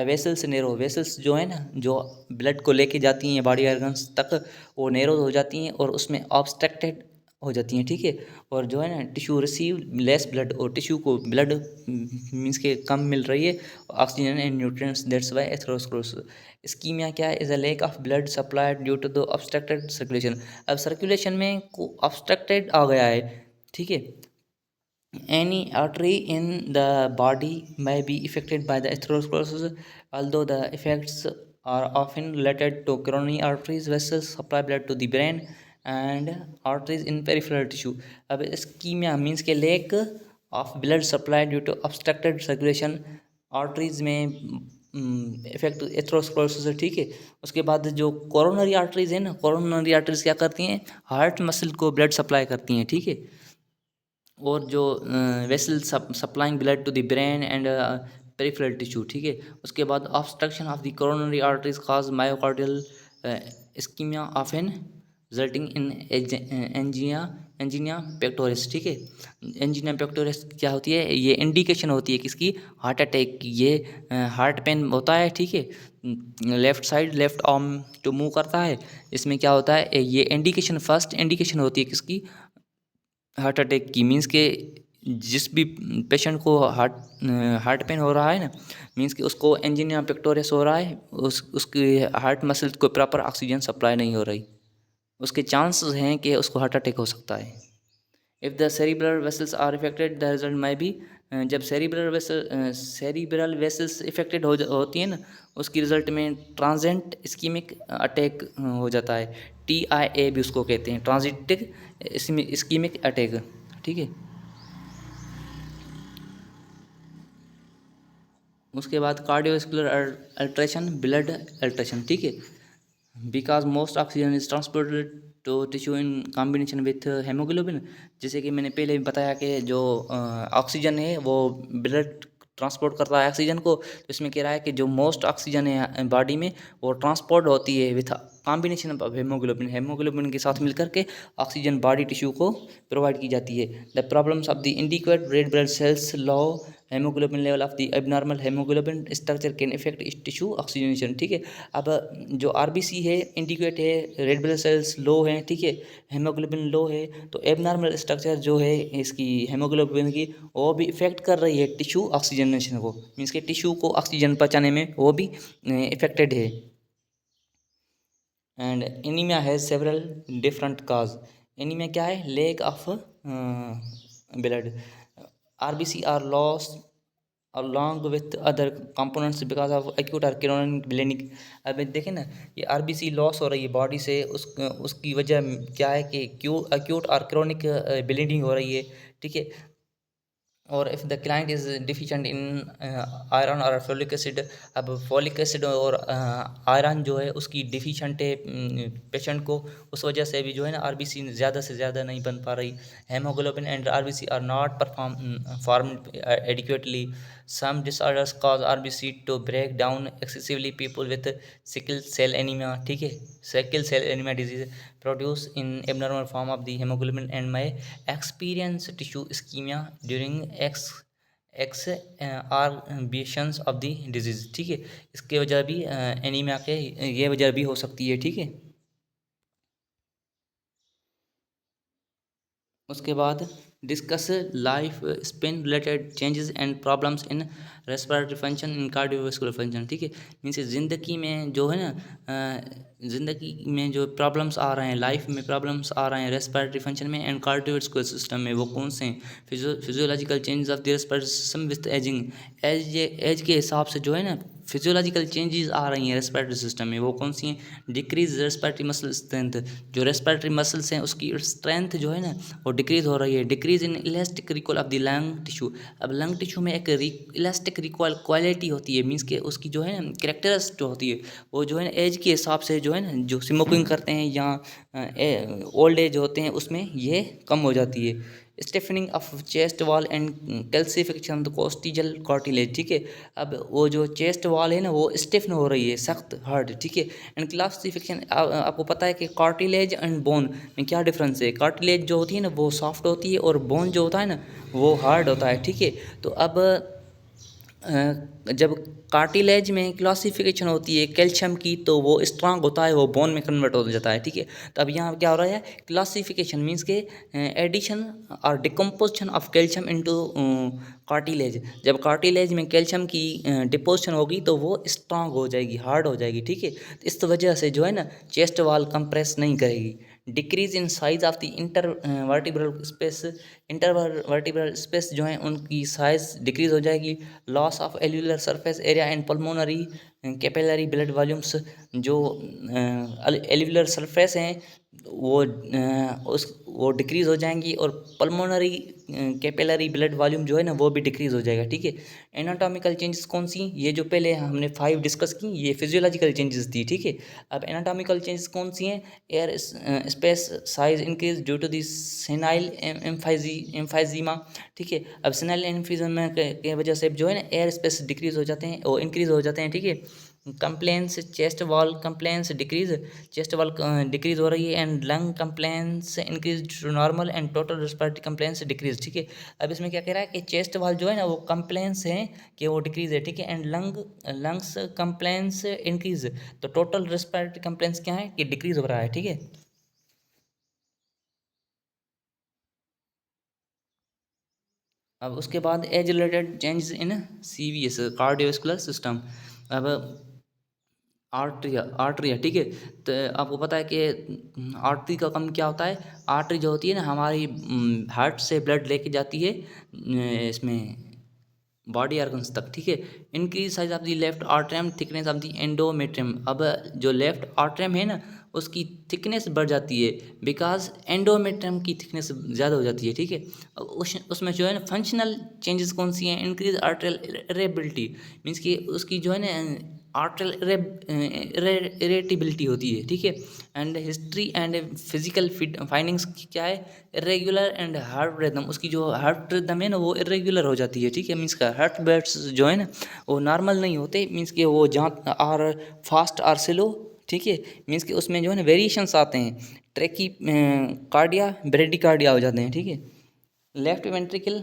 वेसल्स नेरो, वेसल्स जो है ना जो ब्लड को लेके जाती हैं बॉडी ऑर्गन्स तक, वो नेरो हो जाती हैं और उसमें ऑब्स्ट्रक्टेड हो जाती हैं। ठीक है, और जो है ना टिश्यू रिसीव लेस ब्लड, और टिश्यू को ब्लड मीन्स के कम मिल रही है, oxygen and nutrients, that's why atherosclerosis. Ischaemia क्या है? Is a lack of blood supply due to the obstructed circulation. अब सर्कुलेशन में ऑब्स्ट्रक्टेड आ गया है। ठीक है, any artery in the body may be affected by the atherosclerosis, although the effects are often related to coronary arteries. Vessels supply blood to the brain and arteries in peripheral tissue. अब ischemia means के lack of blood supply due to obstructed circulation, arteries में effect atherosclerosis है। ठीक है, उसके बाद जो coronary arteries है ना, कोरोनरी आर्टरीज क्या करती हैं? हार्ट मसल को ब्लड सप्लाई करती हैं। ठीक है, और जो vessel supplying blood to the brain and peripheral tissue. ठीक है, उसके बाद obstruction of the coronary arteries cause myocardial ischaemia often resulting in angina pectoris. ठीक है, एंजिनिया पेक्टोरिस क्या होती है? ये इंडिकेशन होती है किसकी? हार्ट अटैक की। ये हार्ट पेन होता है। ठीक है, लेफ्ट साइड, लेफ्ट आर्म जो मूव करता है, इसमें क्या होता है? ये इंडिकेशन, फर्स्ट इंडिकेशन होती है किसकी? हार्ट अटैक की। मीन्स के जिस भी पेशेंट को हार्ट पेन हो रहा है ना, मीन्स कि उसको एंजिनिया पेक्टोरिस हो रहा है, उसकी हार्ट मसल्स को प्रॉपर ऑक्सीजन सप्लाई नहीं हो रही, उसके चांसेस हैं कि उसको हार्ट अटैक हो सकता है। If the cerebral vessels are affected the result में भी, जब सेरिब्रल वेसल्स इफेक्टेड होती है ना, उसकी रिजल्ट में ट्रांजेंट इस्कीमिक अटैक हो जाता है। TIA भी उसको कहते हैं, ट्रांजिटिक इस्कीमिक अटैक। ठीक है, उसके बाद कार्डियोवास्कुलर अल्ट्रेशन, ब्लड अल्ट्रेशन। ठीक है, because most oxygen is transported to tissue in combination with haemoglobin. जैसे कि मैंने पहले भी बताया कि जो ऑक्सीजन है वो ब्लड ट्रांसपोर्ट करता है ऑक्सीजन को, तो इसमें कह रहा है कि जो मोस्ट ऑक्सीजन है बॉडी में वो ट्रांसपोर्ट होती है with combination of haemoglobin, haemoglobin के साथ मिलकर के ऑक्सीजन बॉडी टिश्यू को प्रोवाइड की जाती है। The problems of the inadequate red blood cells, low haemoglobin level of the abnormal haemoglobin structure can affect tissue oxygenation. ठीक है, अब जो RBC है इंडिकेट है, रेड ब्लड सेल्स लो हैं, ठीक है, हेमोग्लोबिन लो है, तो एबनॉर्मल स्ट्रक्चर जो है इसकी हेमोग्लोबिन की, वो भी इफेक्ट कर रही है टिश्यू ऑक्सीजनेशन को, मीन्स के टिश्यू को ऑक्सीजन पहुँचाने में वो भी इफेक्टेड है। And anaemia has several different cause. Anaemia क्या है? Lack of blood. RBC are loss along with other components because of acute or chronic bleeding। अब देखें ना, ये RBC लॉस हो रही है बॉडी से, उसकी वजह क्या है कि acute और chronic bleeding हो रही है। ठीक है, और if the client is डिफिशेंट in iron और फोलिक एसिड, अब फोलिक एसिड और आयरन जो है उसकी डिफिशेंट है पेशेंट को, उस वजह से भी जो है ना RBC ज़्यादा से ज़्यादा नहीं बन पा रही। Haemoglobin and RBC are not formed adequately. Some disorders cause RBC to break down excessively. People with sickle cell anaemia, ठीक है, sickle cell anaemia disease produce in abnormal form of the hemoglobin and may experience tissue ischemia during exacerbations of the disease। ठीक है, इसके वजह भी anaemia के ये वजह भी हो सकती है। ठीक है, उसके बाद discuss life span related changes and problems in respiratory function in cardiovascular function. ठीक है, मीन्स ज़िंदगी में जो है ना ज़िंदगी में जो प्रॉब्लम्स आ रहे हैं, लाइफ में प्रॉब्लम्स आ रहे हैं रेस्पिरेटरी फंक्शन में एंड कार्डियोवास्कुलर सिस्टम में, वो कौन से हैं? Physiological changes of the respiratory system with ageing. Age के हिसाब से जो है ना फिजियोलॉजिकल चेंजेस आ रही हैं रेस्पिरेटरी सिस्टम में, वो कौन सी हैं? डिक्रीज रेस्पिरेटरी मसल स्ट्रेंथ, जो रेस्पिरेटरी मसल्स हैं उसकी स्ट्रेंथ जो है ना वो डिक्रीज हो रही है। Decrease in elastic recall of the lung tissue. अब लंग टिश्यू में एक इलास्टिक रिकॉल क्वालिटी होती है, मीन्स के उसकी जो है ना कैरेक्टर्स जो होती है वो जो है ना एज के हिसाब से जो है ना, जो स्मोकिंग करते हैं या ओल्ड एज होते हैं उसमें ये कम हो जाती है। Stiffening of chest wall and calcification of the costal cartilage, ठीक है। अब वो जो चेस्ट वॉल है ना वो स्टिफन हो रही है, सख्त हार्ड, ठीक है। एंड क्लासिफिकेशन, आपको पता है कि कार्टिलेज एंड बोन में क्या डिफरेंस है। कार्टिलेज जो होती है ना वो सॉफ्ट होती है और बोन जो होता है ना वो हार्ड होता है, ठीक है। तो अब जब कार्टिलेज में क्लासिफिकेशन होती है कैल्शियम की तो वो स्ट्रांग होता है, वो बोन में कन्वर्ट हो जाता है, ठीक है। तो अब यहाँ क्या हो रहा है, क्लासिफिकेशन मीन्स के एडिशन और decomposition of calcium into cartilage. जब कार्टिलेज में कैल्शियम की डिपोजिशन होगी तो वो स्ट्रांग हो जाएगी, हार्ड हो जाएगी, ठीक है। तो इस वजह से जो है ना चेस्ट वॉल कंप्रेस नहीं करेगी। Decrease in size of the inter vertebral space, inter vertebral space जो है उनकी साइज डिक्रीज हो जाएगी। Loss of एल्यूलर surface area and pulmonary capillary blood volumes, जो एल्यूलर सरफेस हैं वो डिक्रीज़ हो जाएंगी और पल्मोनरी कैपिलरी ब्लड वॉल्यूम जो है ना वो भी डिक्रीज़ हो जाएगा, ठीक है। एनाटॉमिकल चेंजेस कौन सी, ये जो पहले हमने 5 डिस्कस की ये फिजियोलॉजिकल चेंजेस थी, ठीक है। अब एनाटॉमिकल चेंजेस कौन सी हैं, air space size increase due to this senile emphysema, ठीक है। अब सेनाइल एम्फाइजीमा के वजह से जो है ना एयर स्पेस डिक्रीज हो जाते हैं और इंक्रीज हो जाते हैं, ठीक है। Compliance chest wall compliance decrease, chest wall decrease हो रही है and lung compliance increase to normal and total respiratory compliance decrease, ठीक है। अब इसमें क्या कह रहा है कि चेस्ट वॉल जो है ना वो कंप्लेंस है कि वो डिक्रीज है, ठीक है। एंड लंग्स कंप्लेंस इंक्रीज, तो टोटल रेस्पिरेटरी कंप्लेंस क्या है कि डिक्रीज हो रहा है, ठीक है। अब उसके बाद age related changes in CVS cardiovascular system. अब आर्टरी है, ठीक है। तो आपको पता है कि आर्टरी का काम क्या होता है, आर्टरी जो होती है ना हमारी हार्ट से ब्लड लेके जाती है इसमें बॉडी ऑर्गन्स तक, ठीक है। Increase size of the left atrium, thickness of the endometrium. अब जो लेफ्ट आर्टरियम है ना उसकी थिकनेस बढ़ जाती है बिकॉज एंडोमेट्रियम की थिकनेस ज़्यादा हो जाती है, ठीक है। उसमें जो है ना फंक्शनल चेंजेस कौन सी हैं, इंक्रीज आर्टरियल इरेबिलिटी, मीन्स कि उसकी जो है ना आर्टरियल इरेटिबिलिटी होती है, ठीक है। And history and physical findings क्या है, इरेगुलर एंड हार्ट रिदम, उसकी जो हार्ट रिदम है ना वो इरेगुलर हो जाती है, ठीक है। मीन्स का हार्ट बीट्स जो है ना वो नॉर्मल नहीं होते, मीन्स कि वो जहाँ आर फास्ट आर स्लो, ठीक है। मीन्स कि उसमें जो है ना वेरिएशंस आते हैं, ट्रैकी कार्डिया ब्रेडिकार्डिया हो जाते हैं, ठीक है। Left ventricle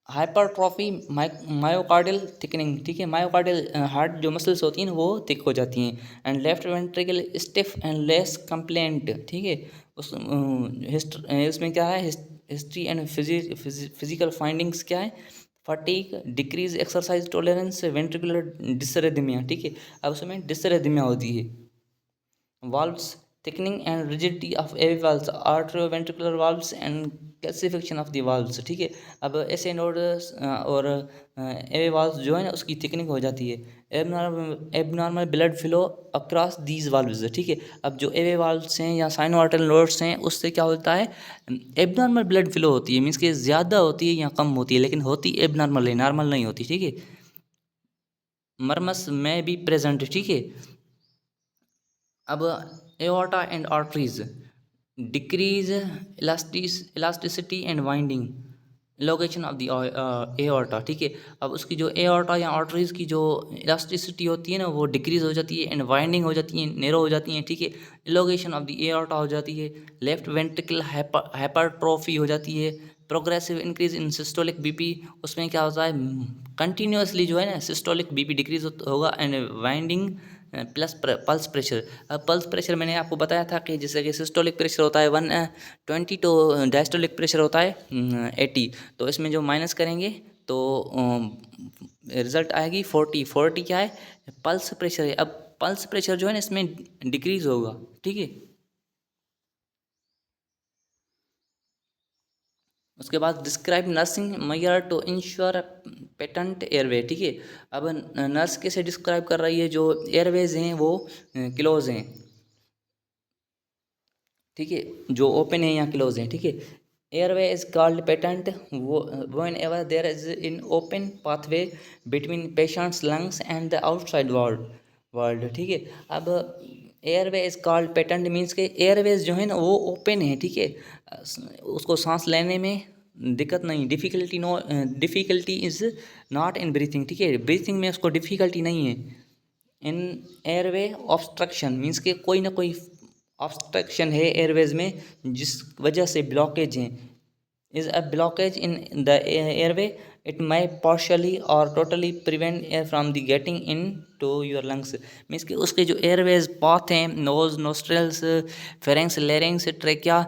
hypertrophy myocardial thickening, ठीक है। मायोकार्डियल हार्ट जो मसल्स होती हैं ना वो थिक हो जाती हैं। And left ventricle stiff and less complaint, ठीक है। उसमें क्या है हिस्ट्री एंड फिजिकल फाइंडिंग्स क्या है, fatigue, decrease exercise tolerance, ventricular dysrhythmia, ठीक है। अब उसमें डिसरेदिमिया होती है। valves thickening and rigidity of AV valves, arterioventricular valves and calcification of the valves, ठीक है। अब ऐसे नोड्स और एवे वाल्व्स जो है ना उसकी थिकनिंग हो जाती है। Abnormal blood flow across these valves, ठीक है। अब जो एवे वाल्व्स हैं या साइनोआर्टरल नोड्स हैं उससे क्या होता है, एबनॉर्मल ब्लड फ्लो होती है, मीन्स कि ज़्यादा होती है या कम होती है, लेकिन होती एबनॉर्मल है, नॉर्मल नहीं होती, ठीक है। मर्मस में भी प्रेजेंट, ठीक है। अब aorta and arteries decrease elasticity and winding, location of the aorta, ठीक है। अब उसकी जो एओर्टा या आर्टरीज की जो इलास्टिसिटी होती है ना वो डिक्रीज हो जाती है एंड वाइंडिंग हो जाती है, नेरो हो जाती हैं, ठीक है। इलोगेशन ऑफ द एओर्टा हो जाती है। लेफ्ट वेंट्रिकल हाइपरट्रॉफी हो जाती है। Progressive increase in systolic BP, उसमें क्या होता है कंटिन्यूसली जो है ना सिस्टोलिक बीपी डिक्रीज होगा and winding plus pulse pressure. अब पल्स प्रेशर मैंने आपको बताया था कि जैसे कि सिस्टोलिक प्रेशर होता है 120 तो डायस्टोलिक प्रेशर होता है 80, तो इसमें जो माइनस करेंगे तो रिजल्ट आएगी 40 क्या है पल्स प्रेशर है। अब पल्स प्रेशर जो है ना इसमें डिक्रीज होगा, ठीक है। उसके बाद describe nursing measure to ensure patent airway, ठीक है। अब नर्स कैसे डिस्क्राइब कर रही है, जो एयरवेज हैं वो क्लोज हैं, ठीक है, जो ओपन है या क्लोज है, ठीक है। Airway is called patent whenever there is an open pathway between patient's lungs and the outside world, ठीक है। अब airway is called patent means के एयरवेज जो है ना वो ओपन है, ठीक है, उसको सांस लेने में दिक्कत नहीं, difficulty is not in breathing, ठीक है, ब्रीथिंग में उसको डिफ़िकल्टी नहीं है। इन एयरवे ऑब्स्ट्रक्शन मीन्स के कोई ना कोई ऑब्स्ट्रक्शन है एयरवेज में जिस वजह से ब्लॉकेज है। Is a blockage in the airway it may partially और totally prevent air from the getting in to your lungs। Means कि उसके जो एयरवेज पाथ हैं, nose, nostrils, pharynx, larynx, trachea,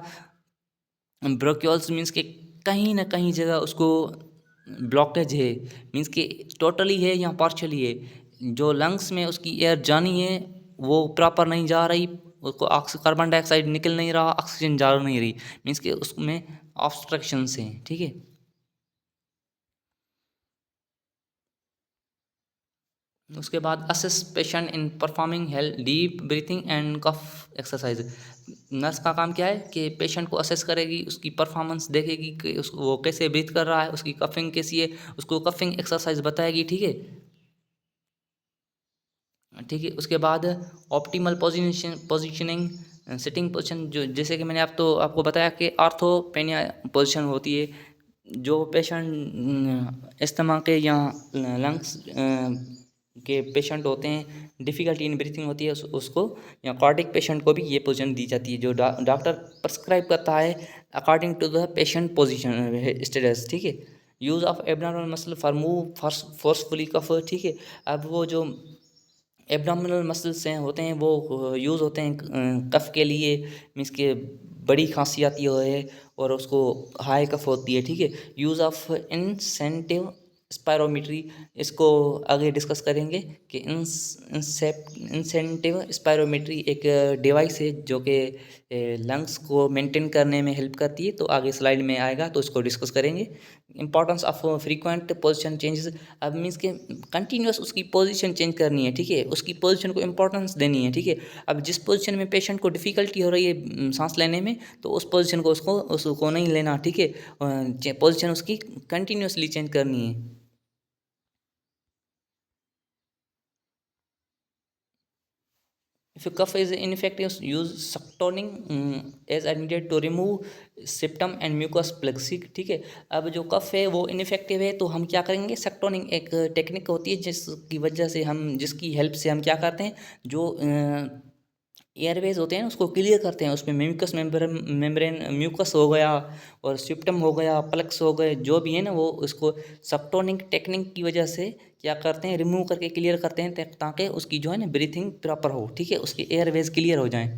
bronchioles, means कि कहीं ना कहीं जगह उसको ब्लॉकेज है, मीन्स कि टोटली है या पार्शली है। जो लंग्स में उसकी एयर जानी है वो प्रॉपर नहीं जा रही, उसको कार्बन डाइऑक्साइड निकल नहीं रहा, ऑक्सीजन जा नहीं रही, मीन्स कि उसमें ऑब्स्ट्रक्शंस हैं, ठीक है। उसके बाद assist patient in performing health deep breathing and cough exercise. Nurse का काम क्या है कि पेशेंट को असेस करेगी, उसकी परफॉर्मेंस देखेगी कि वो कैसे ब्रीथ कर रहा है, उसकी कफिंग कैसी है, उसको कफिंग एक्सरसाइज बताएगी, ठीक है, ठीक है। उसके बाद ऑप्टिमल पोजीशनिंग सिटिंग पोजीशन, जो जैसे कि मैंने आपको बताया कि आर्थोपेनिया पोजीशन होती है। जो पेशेंट अस्थमा के या लंग्स के पेशेंट होते हैं, डिफ़िकल्टी इन ब्रीथिंग होती है, उसको या कार्डिक पेशेंट को भी ये पोजीशन दी जाती है जो डॉक्टर प्रिस्क्राइब करता है according to the patient position status, ठीक है। Use of abdominal muscle for move forcefully cough, ठीक है। अब वो जो एब्डोमिनल मसल्स हैं होते हैं वो यूज़ होते हैं कफ के लिए, मीन्स के बड़ी खांसी आती है और उसको हाई कफ होती है, ठीक है। यूज़ ऑफ इंसेंटिव स्पायरोमीट्री, इसको आगे डिस्कस करेंगे कि इंसेंटिव स्पायरोमीट्री एक डिवाइस है जो कि लंग्स को मेंटेन करने में हेल्प करती है, तो आगे स्लाइड में आएगा तो इसको डिस्कस करेंगे। Importance of frequent position changes, अब मीन्स के कंटिन्यूस उसकी पोजीशन चेंज करनी है, ठीक है, उसकी पोजीशन को इंपॉर्टेंस देनी है, ठीक है। अब जिस पोजीशन में पेशेंट को डिफ़िकल्टी हो रही है सांस लेने में, तो उस पोजीशन को उसको नहीं लेना, ठीक है, पोजीशन उसकी कंटिन्यूसली चेंज करनी है। If a cough is ineffective, use suctoning as needed to remove septum and mucus plugs, ठीक है। अब जो कफ है वो इनफेक्टिव है तो हम क्या करेंगे, सेक्टोनिंग एक टेक्निक होती है जिसकी वजह से हम, जिसकी हेल्प से हम क्या करते हैं, जो एयरवेज होते हैं उसको क्लियर करते हैं, उसमें म्यूकस मेम्ब्रेन म्यूकस हो गया और सिप्टम हो गया, प्लक्स हो गए, जो भी है ना, वो उसको सप्टोनिक टेक्निक की वजह से क्या करते हैं, रिमूव करके क्लियर करते हैं ताकि उसकी जो है ना ब्रीथिंग प्रॉपर हो, ठीक है, उसकी एयरवेज क्लियर हो जाएं।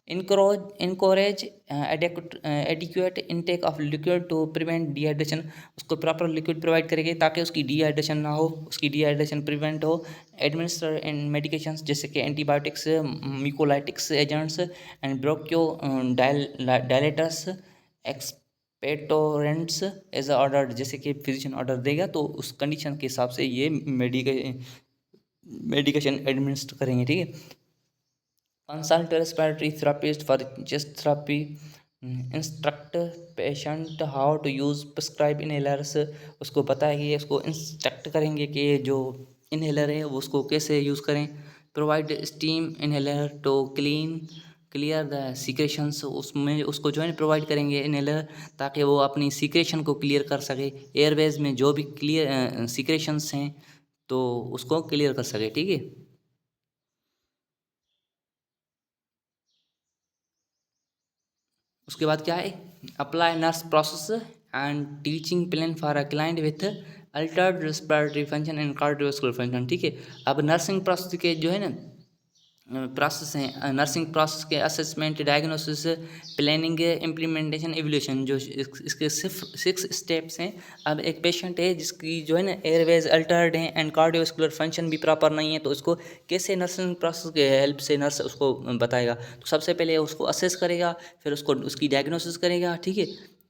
Encourage adequate intake of liquid to prevent dehydration, उसको प्रॉपर लिक्विड प्रोवाइड करेंगे ताकि उसकी डिहाइड्रेशन ना हो, उसकी डिहाइड्रेशन प्रिवेंट हो। एडमिनिस्टर इन मेडिकेशंस जैसे कि antibiotics, mucolytics agents and broncho dilators, expectorants as order, जैसे कि फिजिशियन ऑर्डर देगा तो उस कंडीशन के हिसाब से ये मेडिकेशन एडमिनिस्टर करेंगे, ठीक है। Consult respiratory therapist for chest therapy, instruct patient how to use prescribe inhalers, उसको बताएंगे, उसको इंस्ट्रक्ट करेंगे कि जो इनहेलर है वो उसको कैसे यूज़ करें। Provide steam inhaler to clear the secretions, उसमें उसको जो है प्रोवाइड करेंगे इनहेलर ताकि वो अपनी सीक्रेशन को क्लियर कर सके, एयरवेज में जो भी क्लियर सीक्रेशंस हैं तो उसको क्लियर कर सके, ठीक है। उसके बाद क्या है, apply nurse process and teaching plan for a client with Altered respiratory function and cardiovascular function, ठीक है। अब नर्सिंग प्रोसेस के जो है ना प्रोसेस हैं, नर्सिंग प्रोसेस के assessment, diagnosis, planning, implementation, evolution, जो इसके सिर्फ 6 स्टेप्स हैं। अब एक पेशेंट है जिसकी जो है ना एयरवेज अल्टर्ड हैं एंड कार्डियोवास्कुलर फंक्शन भी प्रॉपर नहीं है, तो उसको कैसे नर्सिंग प्रोसेस के हेल्प से नर्स उसको बताएगा। तो सबसे पहले उसको असेस करेगा, फिर उसको उसकी डायग्नोसिस करेगा, ठीक है,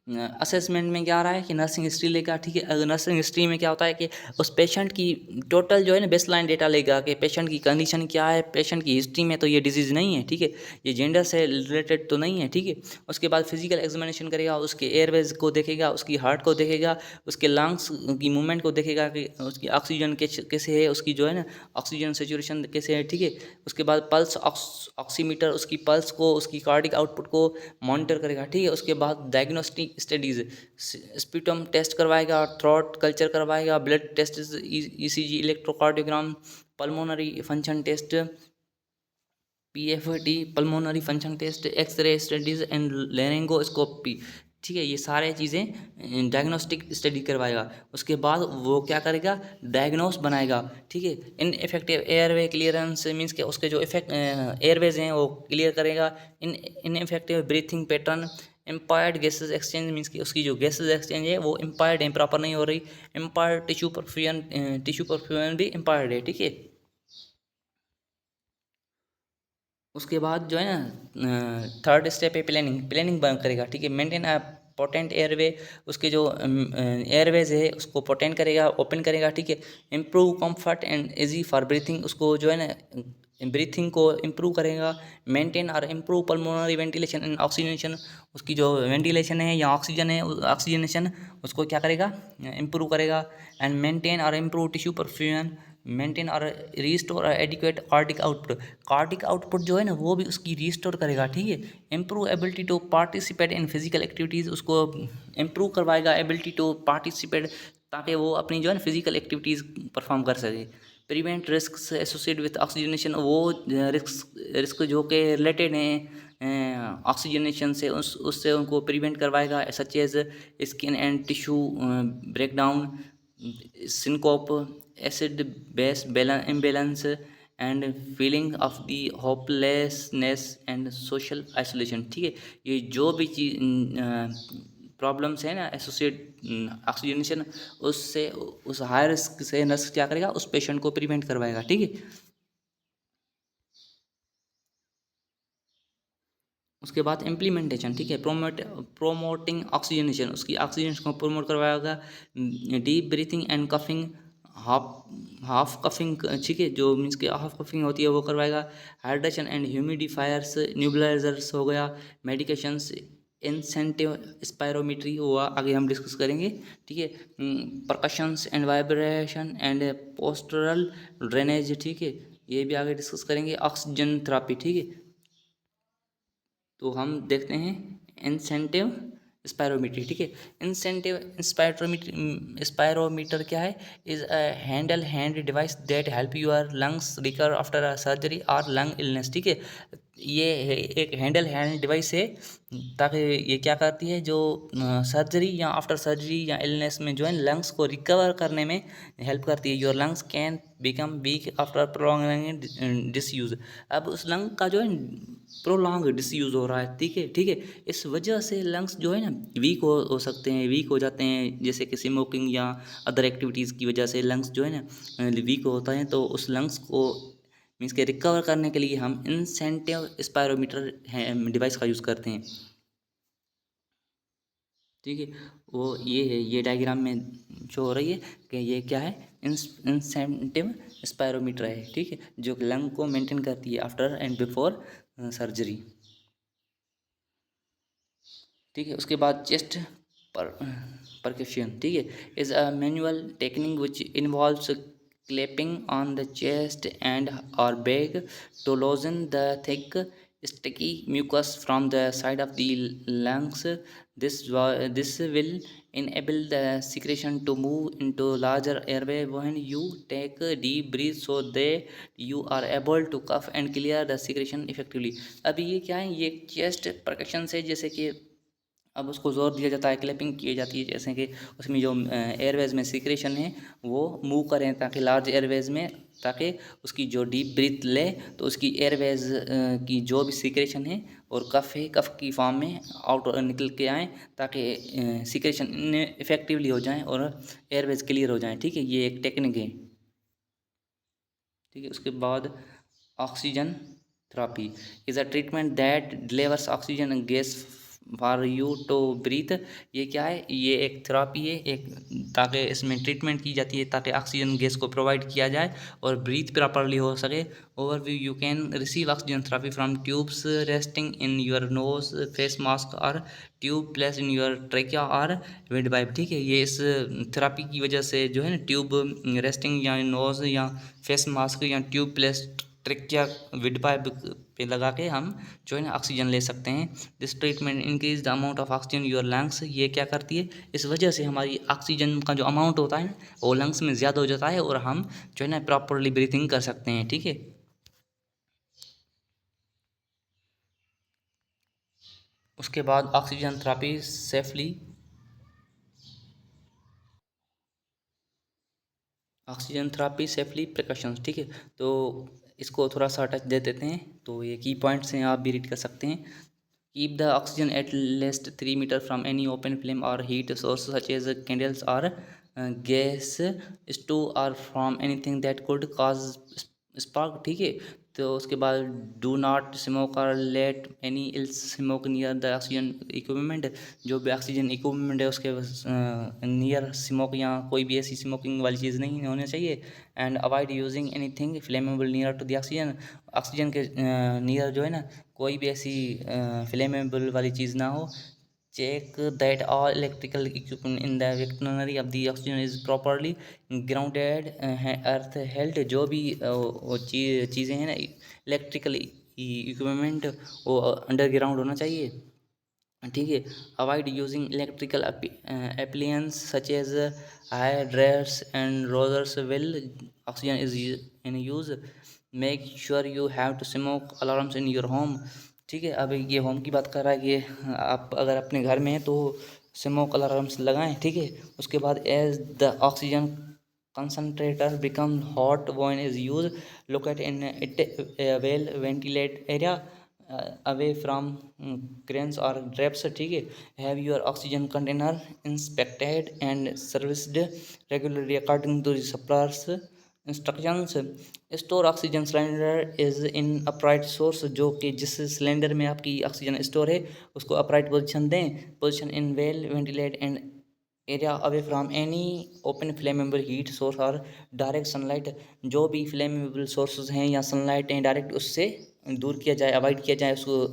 असेसमेंट में क्या आ रहा है कि नर्सिंग हिस्ट्री लेगा, ठीक है। अगर नर्सिंग हिस्ट्री में क्या होता है कि उस पेशेंट की टोटल जो है ना बेसलाइन डेटा लेगा कि पेशेंट की कंडीशन क्या है, पेशेंट की हिस्ट्री में तो ये डिजीज़ नहीं है, ठीक है, ये जेंडर से रिलेटेड तो नहीं है, ठीक है। उसके बाद फिजिकल एग्जामिनेशन करेगा, उसके एयरवेज को देखेगा, उसकी हार्ट को देखेगा, उसके लंग्स की मूवमेंट को देखेगा कि उसकी ऑक्सीजन कैसे है, उसकी जो है ना ऑक्सीजन सेचुरेशन कैसे है, ठीक है। उसके बाद पल्स ऑक्सीमीटर उसकी पल्स को, उसकी कार्डिक आउटपुट को मॉनिटर करेगा, ठीक है। उसके बाद डायग्नोस्टिक स्टडीज़, स्पिटम टेस्ट करवाएगा, थ्रोट कल्चर करवाएगा, blood test, ECG, electrocardiogram, pulmonary function test, PFT pulmonary function test, X-ray studies and laryngoscopy, ठीक है। ये सारे चीज़ें डायग्नोस्टिक स्टडी करवाएगा। उसके बाद वो क्या करेगा, डायग्नोस बनाएगा, ठीक है। In effective airway clearance means के उसके जो इफेक्ट एयरवेज हैं वो क्लियर करेगा। In effective breathing pattern, impaired gases exchange means कि उसकी जो गैसेज एक्सचेंज है वो इम्पायर्ड है, प्रॉपर नहीं हो रही। इम्पायर्ड टिश्यू परफ्यूजन भी इम्पायर्ड है, ठीक है। उसके बाद जो है ना थर्ड स्टेप है प्लानिंग बन करेगा, ठीक है। मेंटेन अ पोटेंट एयरवे, उसके जो एयरवेज है उसको पोटेंट करेगा, ओपन करेगा, ठीक है। Improve comfort and easy for breathing, उसको जो है ना ब्रीथिंग को इम्प्रूव करेगा। मेंटेन और improve pulmonary ventilation and oxygenation, उसकी जो वेंटिलेशन है या ऑक्सीजन है, ऑक्सीजनेशन उसको क्या करेगा, इम्प्रूव करेगा। एंड मेंटेन और इम्प्रूव टिश्यू परफ्यूजन, मेंटेन और रिस्टोर एडिक्वेट कार्डिक आउटपुट जो है ना वो भी उसकी रिस्टोर करेगा, ठीक है। Improve ability to participate in physical activities, उसको इम्प्रूव करवाएगा एबिलिटी टू पार्टिसिपेट, ताकि वो अपनी जो है ना फिजिकल एक्टिविटीज़ परफॉर्म कर सके। Prevent risk associate with oxygenation, वो रिस्क जो कि रिलेटेड हैं ऑक्सीजनेशन से, उससे उनको प्रिवेंट करवाएगा, such as skin and tissue breakdown, syncope, acid base imbalance and feeling of the hopelessness and social isolation, ठीक है। ये जो भी चीज प्रॉब्लम्स है ना एसोसिएट ऑक्सीजनेशन, उससे उस हाई रिस्क से नर्स क्या करेगा, उस पेशेंट को प्रिवेंट करवाएगा, ठीक है। उसके बाद इम्प्लीमेंटेशन, ठीक है। प्रोमोटिंग ऑक्सीजनेशन, उसकी ऑक्सीजन को प्रोमोट करवाएगा। Deep breathing and coughing, half half coughing, ठीक है, जो मीन्स कि हाफ कफिंग होती है वो करवाएगा। हाइड्रेशन एंड ह्यूमिडिफायर्स, न्यूबलाइजर्स हो गया। मेडिकेशंस, इंसेंटिव स्पायरोमीट्री हुआ, आगे हम डिस्कस करेंगे, ठीक है। Percussions and vibration and postural drainage, ठीक है, ये भी आगे डिस्कस करेंगे। ऑक्सीजन थेरापी, ठीक है। तो हम देखते हैं इंसेंटिव स्पायरोमीटर, ठीक है। इंसेंटिव स्पायरोमीटर क्या है, is a hand device that help your lungs recover after a surgery और लंग इलनेस, ठीक है। ये एक हैंड डिवाइस है, ताकि ये क्या करती है, जो सर्जरी या आफ्टर सर्जरी या इलनेस में जो है लंग्स को रिकवर करने में हेल्प करती है। Your lungs can become weak after prolong disuse, अब उस लंग का जो है प्रोलॉन्ग डिसयूज हो रहा है, ठीक है, ठीक है। इस वजह से लंग्स जो है ना वीक हो सकते हैं, वीक हो जाते हैं, जैसे कि स्मोकिंग या अदर एक्टिविटीज़ की वजह से लंग्स जो है ना वीक होता है। तो उस लंग्स को मीन्स के रिकवर करने के लिए हम इंसेंटिव स्पायरोमीटर डिवाइस का यूज़ करते हैं, ठीक है। वो ये है, ये डायग्राम में जो हो रही है कि ये क्या है, इंसेंटिव स्पायरोमीटर है, ठीक है, जो लंग को मेंटेन करती है आफ्टर एंड बिफोर सर्जरी, ठीक है। उसके बाद चेस्ट पर परक्यूशन, ठीक है, is a manual technique which involves clapping on the chest and और back to loosen the thick sticky mucus from the side of the lungs. This will enable the secretion to move into larger airway when you take a deep breath, so that you are able to cough and clear the secretion effectively. अभी ये क्या है, ये chest percussion से, जैसे कि अब उसको ज़ोर दिया जाता है, क्लैपिंग की जाती है, जैसे कि उसमें जो एयरवेज में सिक्रेशन है वो मूव करें, ताकि लार्ज एयरवेज में, ताकि उसकी जो डीप ब्रीथ ले तो उसकी एयरवेज की जो भी सिक्रेशन है और कफ है, कफ की फॉर्म में आउट निकल के आएँ, ताकि सिक्रेशन इफेक्टिवली हो जाए और एयरवेज क्लियर हो जाए, ठीक है। ये एक टेक्निक है, ठीक है। उसके बाद oxygen therapy is a treatment that delivers oxygen gas for you to breathe. ये क्या है, ये एक थेरापी है, एक ताकि इसमें ट्रीटमेंट की जाती है ताकि ऑक्सीजन गैस को प्रोवाइड किया जाए और ब्रीथ प्रॉपरली हो सके। Overview, you can receive oxygen therapy from tubes resting in your nose, face mask और tube place in your trachea और विंड पाइप। ठीक है, ये इस थेरापी की वजह से जो है ना, ट्यूब रेस्टिंग या नोज या फेस मास्क या tube place trachea wind pipe पे लगा के हम जो है ना ऑक्सीजन ले सकते हैं। This treatment increase the amount of oxygen your lungs. ये क्या करती है, इस वजह से हमारी ऑक्सीजन का जो अमाउंट होता है ना, वो लंग्स में ज़्यादा हो जाता है और हम जो है ना प्रॉपरली ब्रीथिंग कर सकते हैं। ठीक है, उसके बाद oxygen therapy safely, oxygen therapy safely precautions. ठीक है, तो इसको थोड़ा सा टच दे देते हैं। तो ये की पॉइंट्स हैं, आप भी रीड कर सकते हैं। Keep the oxygen at least 3 metre from any open flame और heat source such as candles और गैस स्टोव और from anything that could cause spark. ठीक है, तो उसके बाद डू नॉट स्मोक और let any else smoke near the oxygen equipment. जो भी ऑक्सीजन इक्विपमेंट है उसके नियर स्मोक या कोई भी ऐसी स्मोकिंग वाली चीज़ नहीं होनी चाहिए। And avoid using anything flammable near to the oxygen. Oxygen के नियर जो है ना, कोई भी ऐसी फ्लेमेबल वाली चीज़ ना हो। Check that all electrical equipment in the विक्टनरी of the oxygen is properly grounded earth held. जो भी वो चीज़ें हैं ना, इलेक्ट्रिकल इक्विपमेंट, वो अंडरग्राउंड होना चाहिए। ठीक है, avoid using electrical appliance such as hair dryers and rollers while oxygen is in use. Make sure you have to smoke alarms in your home। ठीक है, अब ये होम की बात कर रहा है कि आप अगर अपने घर में हैं तो स्मोक अलार्म्स लगाएं। ठीक है, उसके बाद as the oxygen concentrator become hot when is used, locate in it a well ventilated area away from cranes or traps। ठीक है, have your oxygen container inspected and serviced regularly according to the supplier's instructions. Store oxygen cylinder is in upright source. जो कि जिस cylinder में आपकी oxygen store है उसको upright position दें। Position in well ventilate and area away from any open flammable heat source और direct sunlight. जो भी फ्लेमेबल सोर्सेज हैं या सनलाइट हैं डायरेक्ट, उससे दूर किया जाए, अवॉइड किया जाए उसको।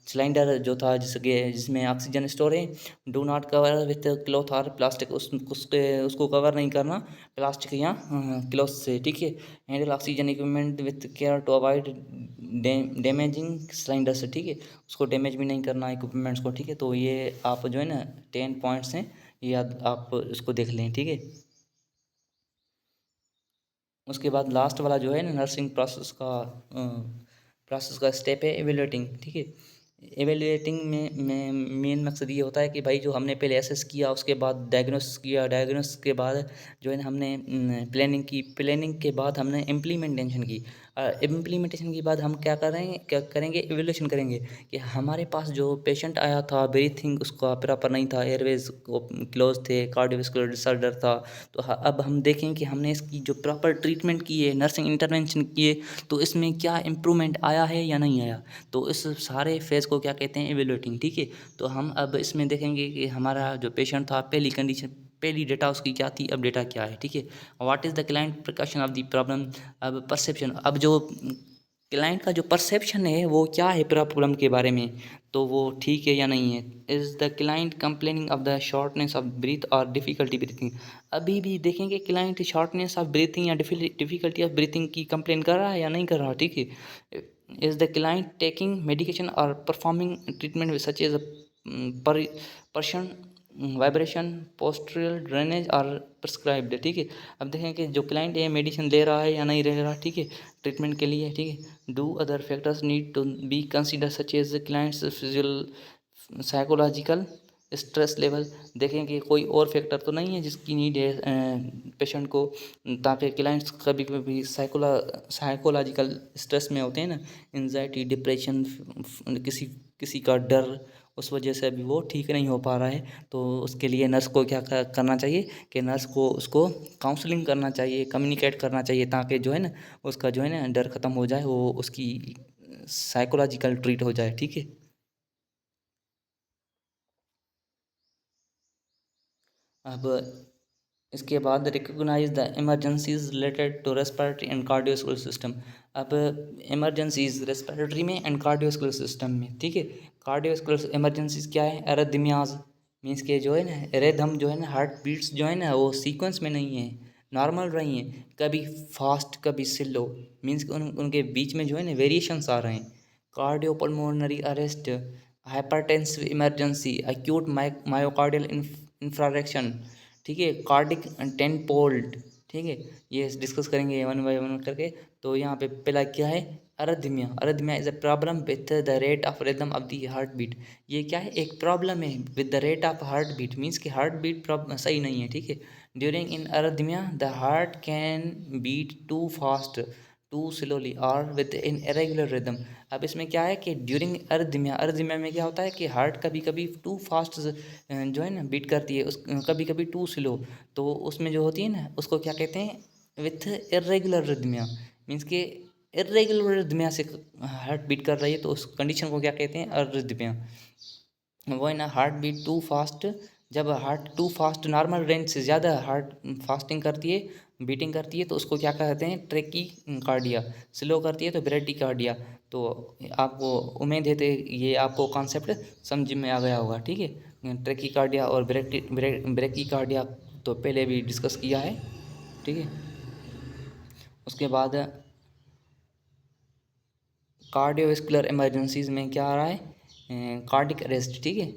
सिलेंडर जो था जिसमें ऑक्सीजन स्टोर है, do not cover with cloth और प्लास्टिक। उसको कवर नहीं करना प्लास्टिक या क्लॉथ से। ठीक है, handle oxygen equipment with care to avoid damaging cylinder से। ठीक है, उसको डैमेज भी नहीं करना इक्विपमेंट्स को। ठीक है, तो ये आप जो है ना 10 पॉइंट्स हैं, ये आप इसको देख लें। ठीक है, उसके बाद लास्ट वाला जो है ना, नर्सिंग प्रोसेस का स्टेप है एवेल्यूएटिंग। ठीक है, एवेल्यूएटिंग में मेन मकसद ये होता है कि भाई जो हमने पहले एसेस किया, उसके बाद डायग्नोस किया, डायग्नोस के बाद जो है ना हमने प्लानिंग की, प्लानिंग के बाद हमने इम्प्लीमेंटेशन की। इम्प्लीमेंटेशन के बाद हम क्या करेंगे, एवेल्यूशन करेंगे कि हमारे पास जो पेशेंट आया था, ब्रीथिंग उसका प्रॉपर नहीं था, एयरवेज क्लोज थे, कार्डियोवास्कुलर डिसऑर्डर था। तो अब हम देखें कि हमने इसकी जो प्रॉपर ट्रीटमेंट की है, नर्सिंग इंटरवेंशन किए, तो इसमें क्या इम्प्रूवमेंट आया है या नहीं आया। तो इस सारे फेज़ को क्या कहते हैं, एवेल्यूएटिंग। ठीक है, तो हम अब इसमें देखेंगे कि हमारा जो पेशेंट था, पहली कंडीशन, पहली डेटा उसकी क्या थी, अब डेटा क्या है। ठीक है, what is the client precaution of the problem. अब परसेप्शन, अब जो क्लाइंट का जो परसेप्शन है वो क्या है प्रॉब्लम के बारे में, तो वो ठीक है या नहीं है। Is the client complaining of the shortness of breath और डिफ़िकल्टी ब्रीथिंग। अभी भी देखेंगे क्लाइंट शॉर्टनेस ऑफ ब्रीथिंग या डिफ़िकल्टी ऑफ ब्रीथिंग की कंप्लेन कर रहा है या नहीं कर रहा। ठीक है, is the client taking medication और performing treatment such as percussion vibration postural drainage और प्रिस्क्राइब्ड। ठीक है, अब देखें कि जो क्लाइंट है मेडिसिन ले रहा है या नहीं ले रहा। ठीक है, ट्रीटमेंट के लिए। ठीक है, do other factors need to be consider such as client's physical psychological stress level. देखें कि कोई और फैक्टर तो नहीं है जिसकी नीड है पेशेंट को, ताकि क्लाइंट्स कभी कभी साइकोलॉजिकल स्ट्रेस में होते हैं ना, एंजाइटी, डिप्रेशन, किसी किसी का डर, उस वजह से अभी वो ठीक नहीं हो पा रहा है। तो उसके लिए नर्स को क्या करना चाहिए कि नर्स को उसको काउंसलिंग करना चाहिए, कम्युनिकेट करना चाहिए, ताकि जो है ना उसका जो है ना डर ख़त्म हो जाए, वो उसकी साइकोलॉजिकल ट्रीट हो जाए। ठीक है। अब इसके बाद recognise the emergencies related to respiratory and cardiovascular system. अब इमरजेंसीज रेस्पिरेटरी में एंड कार्डियोस्कोल सिस्टम में, ठीक है। कार्डियोस्कोल इमरजेंसीज क्या है? अरिथमियाज, मीन्स के जो है ना रिदम जो है ना, हार्ट बीट्स जो है ना वो सीक्वेंस में नहीं है, नॉर्मल रही हैं, कभी फास्ट कभी स्लो, मीन्स कि उनके बीच में जो है ना वेरिएशंस आ रहे हैं। Cardiopulmonary arrest, hypertensive emergency, acute myocardial infarction, ठीक है, कार्डिक टेनपोल्ड, ठीक है। ये डिस्कस करेंगे वन बाय वन करके। तो यहाँ पे पहला क्या है? Arrhythmia. Arrhythmia is a problem with the rate of rhythm of the heart beat. ये क्या है? एक प्रॉब्लम है with the rate of heart beat, means कि हार्ट बीट सही नहीं है, ठीक है। During in arrhythmia the heart can beat too fast, too slowly और विद इन इरेगुलर रिदम। अब इसमें क्या है कि ड्यूरिंग अरिथमिया, अरिथमिया में क्या होता है कि हार्ट कभी कभी टू फास्ट जो है ना बीट करती है, उस कभी कभी टू स्लो। तो उसमें जो होती है ना उसको क्या कहते हैं? विथ इरेगुलर रिदमिया, मीन्स के इरेगुलर रिदमिया से हार्ट बीट कर रही है, तो उस कंडीशन को क्या कहते हैं? अरिथमिया। वो है ना हार्ट बीट टू फास्ट, जब heart too fast normal range से ज़्यादा हार्ट फास्टिंग करती है, बीटिंग करती है, तो उसको क्या कहते हैं? ट्रेकी कार्डिया। स्लो करती है तो ब्रेडी कार्डिया। तो आपको उम्मीद है तो ये आपको कॉन्सेप्ट समझ में आ गया होगा, ठीक है। ट्रेकी कार्डिया और ब्रेकी कार्डिया तो पहले भी डिस्कस किया है, ठीक है। उसके बाद कार्डियोवैस्कुलर इमरजेंसीज में क्या आ रहा है? कार्डिक अरेस्ट, ठीक है।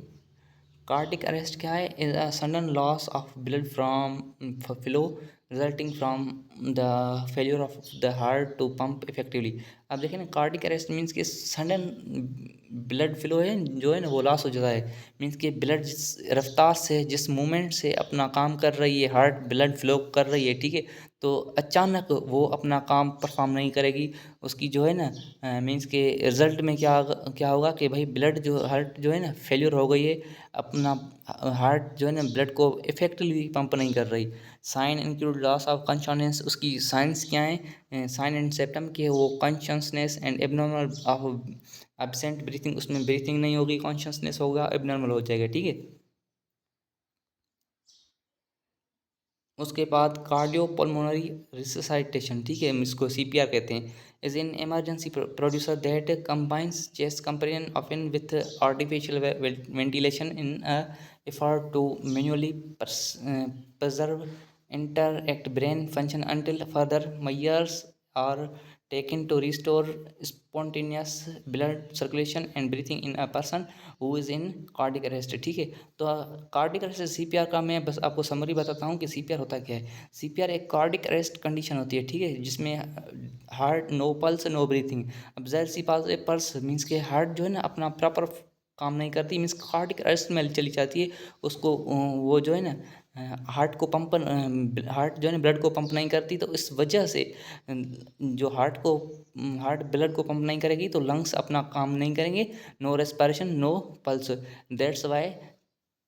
कार्डिक अरेस्ट क्या है? Is a sudden loss of blood from flow resulting from the failure of the heart to pump effectively. अब देखिए ना, कार्डिक अरेस्ट मीन्स कि सडन ब्लड फ्लो है जो है ना वो लॉस हो जाता है, मीन्स कि ब्लड जिस रफ्तार से, जिस मूवमेंट से अपना काम कर रही है, हार्ट ब्लड फ्लो कर रही है, ठीक है, तो अचानक वो अपना काम परफॉर्म नहीं करेगी। उसकी जो है ना मीन्स के रिजल्ट में क्या क्या होगा कि भाई ब्लड जो हार्ट जो है ना फेल्यूर हो गई है, अपना हार्ट जो है ना ब्लड को इफेक्टिवली पंप नहीं कर रही। Sign include loss of consciousness, उसकी साइंस क्या है? साइन एंड सिम्टम के वो consciousness and abnormal of absent breathing, उसमें ब्रीथिंग नहीं होगी, कॉन्शसनेस होगा, एबनॉर्मल हो जाएगा, ठीक है। उसके बाद कार्डियोपल्मोनरी रिससाइटेशन, ठीक है, इसको सीपीआर कहते हैं। Is an emergency procedure that combines chest compression often with artificial ventilation in effort to manually preserve interact brain function until further measures are taken to restore spontaneous blood circulation and breathing in a person who is in cardiac arrest, ठीक है। तो cardiac arrest CPR का मैं बस आपको summary बताता हूँ कि सीपीआर होता क्या है। सीपीआर एक कार्डिक अरेस्ट कंडीशन होती है, ठीक है, जिसमें heart no pulse no breathing. अब जाहिर सी बात है, पल्स मीन्स के हार्ट जो है ना अपना प्रॉपर काम नहीं करती, मीन्स कार्डिक अरेस्ट में चली जाती है। उसको वो जो है ना हार्ट को पंप, हार्ट जो है ना ब्लड को पंप नहीं करती, तो इस वजह से जो हार्ट ब्लड को पंप नहीं करेगी तो लंग्स अपना काम नहीं करेंगे, no respiration no pulse, that's why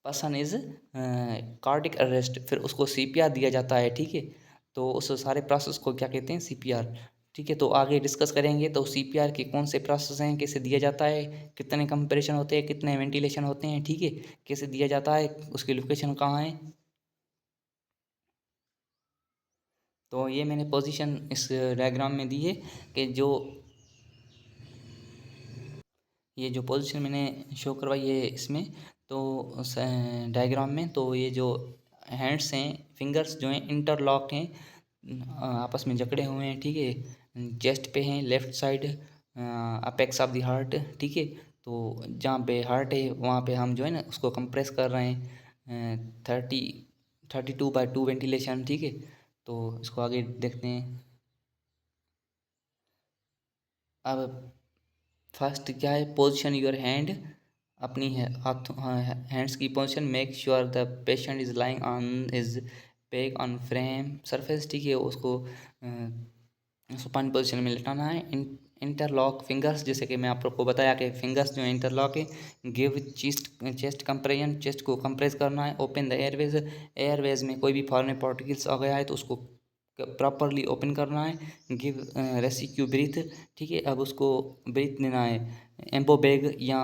person is cardiac arrest. फिर उसको सीपीआर दिया जाता है, ठीक है। तो उस सारे प्रोसेस को क्या कहते हैं? सीपीआर, ठीक है। तो आगे डिस्कस करेंगे तो सीपीआर के कौन से प्रोसेस हैं, कैसे दिया जाता है, कितने कंप्रेशन होते हैं, कितने वेंटिलेशन होते हैं, ठीक है, कैसे दिया जाता है, उसकी लोकेशन कहाँ है। तो ये मैंने पोजीशन इस डायग्राम में दी है कि जो ये जो पोजीशन मैंने शो करवाई है इसमें, तो डायग्राम में, तो ये जो हैंड्स हैं, फिंगर्स जो हैं इंटरलॉक हैं, आपस में जकड़े हुए हैं, ठीक है, चेस्ट पे हैं, left side apex of the heart, ठीक है। तो जहाँ पे हार्ट है वहाँ पे हम जो है ना उसको कंप्रेस कर रहे हैं, 32/2 वेंटिलेशन, ठीक है। तो इसको आगे देखते हैं। अब फर्स्ट क्या है? पोजीशन योर हैंड, अपनी हाथ हैंड्स की position, make sure the patient is lying on is back on frame surface, ठीक है। उसको सुपान पोजीशन में लेटाना है। इंटरलॉक फिंगर्स, जैसे कि मैं आपको बताया कि फिंगर्स जो इंटरलॉक है। गिव चेस्ट कंप्रेशन, चेस्ट को कंप्रेस करना है। ओपन द एयरवेज, एयरवेज में कोई भी फॉरेन पार्टिकल्स आ गया है तो उसको प्रॉपरली ओपन करना है। गिव रेस्क्यू ब्रीथ, ठीक है। अब उसको ब्रीथ लेना है। एम्बो बैग, या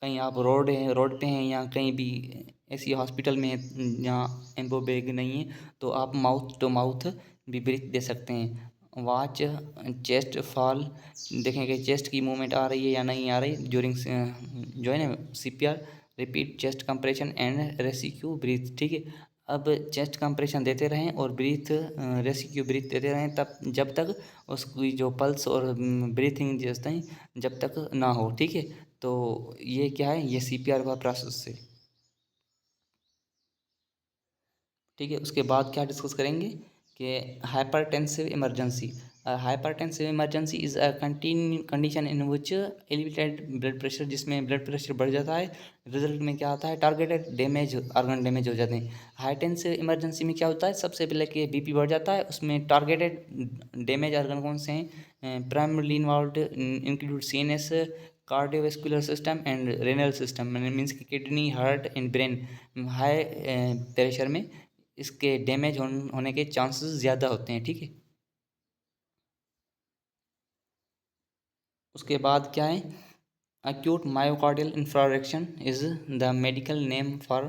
कहीं आप रोड पे हैं या कहीं भी ऐसी हॉस्पिटल में जहाँ एम्बो बैग नहीं है तो आप माउथ टू माउथ भी ब्रीथ दे सकते हैं। वॉच चेस्ट फॉल, देखें कि चेस्ट की मूवमेंट आ रही है या नहीं आ रही ड्यूरिंग जो है ना CPR। Repeat chest compression and rescue breath, ठीक है। अब चेस्ट कंप्रेशन देते रहें और ब्रीथ रेस्क्यू ब्रीथ देते रहें तब जब तक उसकी जो पल्स और ब्रीथिंग जिस टाइम जब तक ना हो, ठीक है। तो ये क्या है, ये CPR का प्रोसेस है, ठीक है। उसके बाद क्या डिस्कस करेंगे कि hypertensive emergency. Hypertensive emergency is a condition in which elevated blood pressure, जिसमें ब्लड प्रेशर बढ़ जाता है। रिजल्ट में क्या आता है, टारगेटेड डैमेज, ऑर्गन डैमेज हो जाते हैं। हाइटेंसिव इमरजेंसी में क्या होता है, सबसे पहले कि BP बढ़ जाता है, उसमें टारगेटेड डैमेज ऑर्गन कौन से हैं, primarily involve include CNS, cardiovascular system and renal system, means की kidney, heart and brain. High pressure में इसके डैमेज होने के चांसेस ज़्यादा होते हैं, ठीक है। उसके बाद क्या है, acute myocardial infarction is the medical name for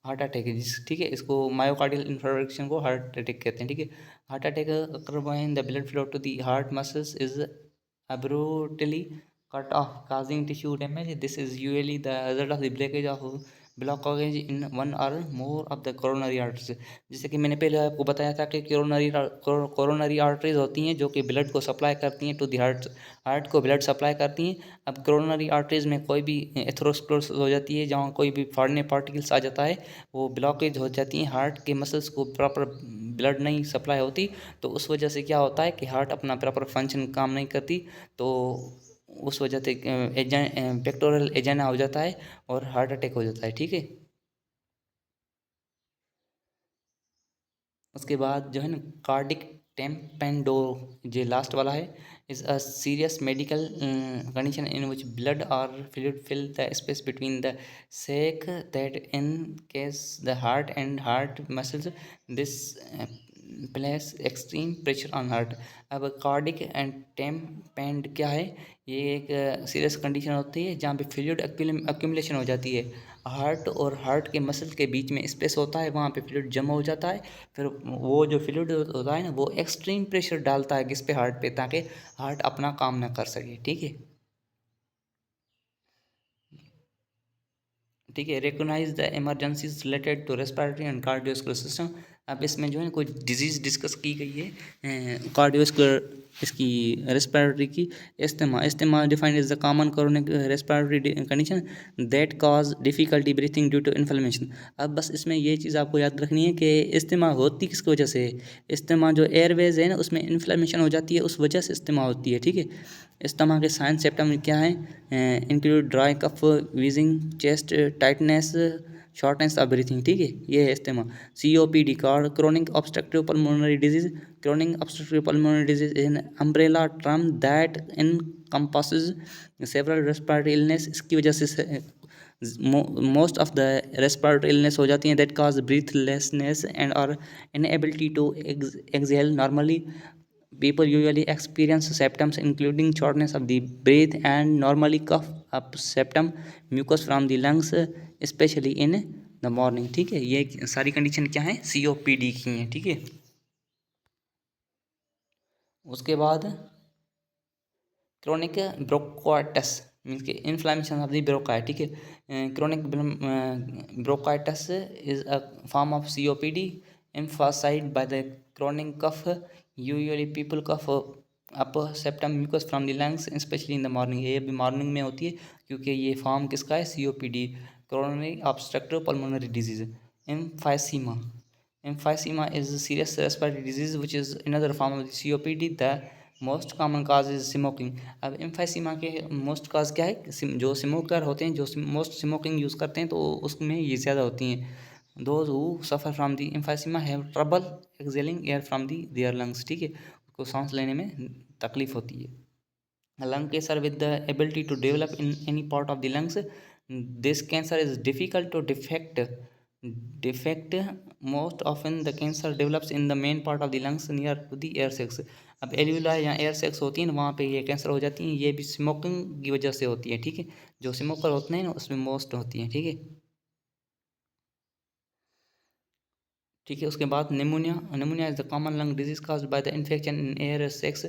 heart attack, ठीक है। इसको मायोकार्डियल इंफ्रारेक्शन को हार्ट अटैक कहते हैं, ठीक है। Heart attack occur when the blood flow to the heart muscles is abruptly cut off causing tissue damage. This is usually the result of the blockage in one or more of the coronary arteries। जैसे कि मैंने पहले आपको बताया था कि coronary arteries होती हैं जो कि ब्लड को सप्लाई करती हैं टू दी हार्ट, हार्ट को ब्लड सप्लाई करती हैं। अब कोरोनरी आर्टरीज में कोई भी एथेरोस्क्लेरोसिस हो जाती है, जहाँ कोई भी फॉरेन पार्टिकल्स आ जाता है, वो ब्लॉकेज हो जाती हैं, हार्ट के मसल्स को प्रॉपर ब्लड नहीं सप्लाई होती, तो उस वजह से क्या होता है कि हार्ट अपना प्रॉपर फंक्शन काम नहीं करती, तो उस वजह से पेक्टोरल एजेना हो जाता है और हार्ट अटैक हो जाता है, ठीक है। उसके बाद जो है ना कार्डिक टेम्पेंडो, जो लास्ट वाला है, is a serious medical condition in which blood और fluid fill the space between the sac that encase the heart and heart muscles this place extreme pressure on heart. अब cardiac and tamponade क्या है, ये एक serious condition होती है जहाँ पे फ्लूइड एक्यूमुलेशन हो जाती है, हार्ट और हार्ट के मसल के बीच में स्पेस होता है, वहाँ पे फ्लूइड जमा हो जाता है। फिर वो जो फ्लूइड होता है ना, वो एक्सट्रीम प्रेशर डालता है किस पे, हार्ट पे, ताकि हार्ट अपना काम ना कर सके, ठीक है। ठीक है, recognise the emergencies related to respiratory and cardiovascular system. अब इसमें जो है कोई डिजीज़ डिस्कस की गई है कार्डियोस्कुलर, इसकी रेस्पिरेटरी की। Asthma defined is the common chronic respiratory condition that cause difficulty breathing due to inflammation. अब बस इसमें ये चीज़ आपको याद रखनी है कि इस्तेमा होती किसकी वजह से है। इस्तेमा जो एयरवेज है ना, उसमें इन्फ्लेमेशन हो जाती है, उस वजह से इस्तेमा होती है, ठीक है। इस्तेमा के साइन सिम्टम क्या है, include dry cough, wheezing, chest tightness, shortness of breathing, ठीक है। ये है asthma. COPD chronic obstructive pulmonary disease. Chronic obstructive pulmonary disease is an umbrella term that encompasses several respiratory illness. इसकी वजह से most of the respiratory illness हो जाती हैं दैट कॉज ब्रीथलेसनेस एंड और inability to exhale normally. People usually experience symptoms including shortness of the breath and normally cough up septum mucus from the lungs, especially in the morning, ठीक है। ये सारी condition क्या है, COPD की हैं, ठीक है। उसके बाद क्रोनिक ब्रोंकाइटिस मीन्स के इन्फ्लामेशन ऑफ द ब्रोंकाई, ठीक है। Chronic bronchitis is a form of COPD emphasized by the chronic cough. Usually people cough up septum mucus from the lungs, especially in the morning। ये भी morning में होती है क्योंकि ये फॉर्म किसका है, COPD, coronary obstructive pulmonary disease। emphysema, emphysema is a serious respiratory disease which is another form of the COPD। The most common cause is smoking. अब एम्फाइसीमा के मोस्ट काज क्या है, जो स्मोकर होते हैं, जो मोस्ट स्मोकिंग यूज़ करते हैं, तो उसमें ये ज़्यादा होती हैं। Those who suffer from the emphysema have trouble exhaling air from the their lungs, ठीक है। उसको सांस लेने में तकलीफ होती है। Lung cancer with the ability to develop in any part of the lungs. This cancer is difficult to detect most often the cancer develops in the main part of the lungs near to the air sacs. अब एल्यूला या air sacs होती है ना, वहाँ पे ये cancer हो जाती हैं, ये भी स्मोकिंग की वजह से होती है, ठीक है। जो स्मोकर होते हैं ना, उसमें मोस्ट होती हैं, ठीक है। ठीक है। उसके बाद pneumonia, pneumonia is the common lung disease caused by the infection in air sacs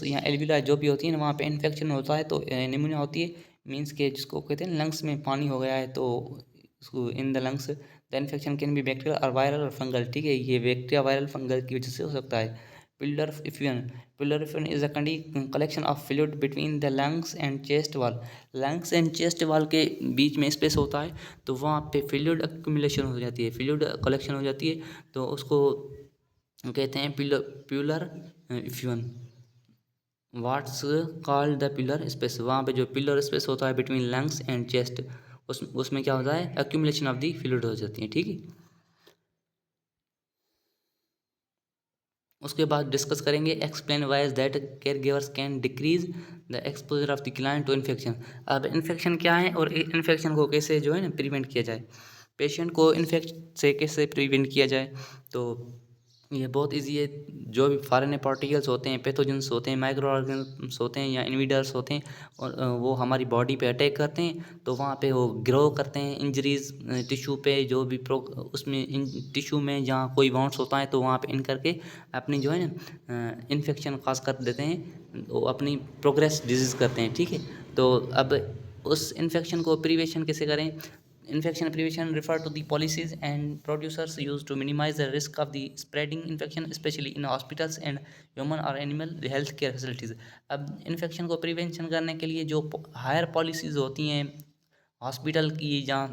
या एल्विला जो भी होती है ना, वहाँ पे इन्फेक्शन होता है तो निमोनिया होती है। मीन्स के जिसको कहते हैं लंग्स में पानी हो गया है तो उसको इन the lungs the infection can be bacterial और वायरल और फंगल। ठीक है, ये बैक्टीरिया वायरल फंगल की वजह से हो सकता है। Pleural effusion, pleural effusion is a collection of fluid between the lungs and chest wall. Lungs and chest wall के बीच में स्पेस होता है तो वहाँ पे फ्लूइड अक्यूमुलेशन हो जाती है, फ्लूइड कलेक्शन हो जाती है तो उसको कहते हैं pleural effusion. What's called the pleural space, वहाँ पे जो पिलर स्पेस होता है बिटवीन लंग्स एंड चेस्ट, उसमें क्या होता है, एक्यूमुलेशन ऑफ दी फ्लूइड हो जाती है। ठीक है, उसके बाद डिस्कस करेंगे explain why is that care givers can decrease the exposure of the client to infection. अब इन्फेक्शन क्या है और इन्फेक्शन को कैसे जो है ना प्रिवेंट किया जाए, पेशेंट को इन्फेक्ट से कैसे प्रिवेंट किया जाए। तो ये बहुत इजी है। जो भी फॉरेन पार्टिकल्स होते हैं, पैथोजेंस होते हैं, माइक्रो ऑर्गेनिम्स होते हैं या इन्वीडर्स होते हैं और वो हमारी बॉडी पे अटैक करते हैं तो वहाँ पे वो ग्रो करते हैं इंजरीज टिश्यू पे, जो भी उसमें इन टिश्यू में जहाँ कोई बाउंस होता है तो वहाँ पे इन करके अपनी जो है ना इन्फेक्शन काज कर देते हैं, वो अपनी प्रोग्रेस डिजीज़ करते हैं। ठीक है, तो अब उस इन्फेक्शन को प्रिवेंशन कैसे करें। Infection prevention refer to the policies and producers used to minimize the risk of the spreading infection, especially in hospitals and human or animal health care facilities। अब इन्फेक्शन को प्रिवेंशन करने के लिए जो higher policies होती हैं hospital की, जहाँ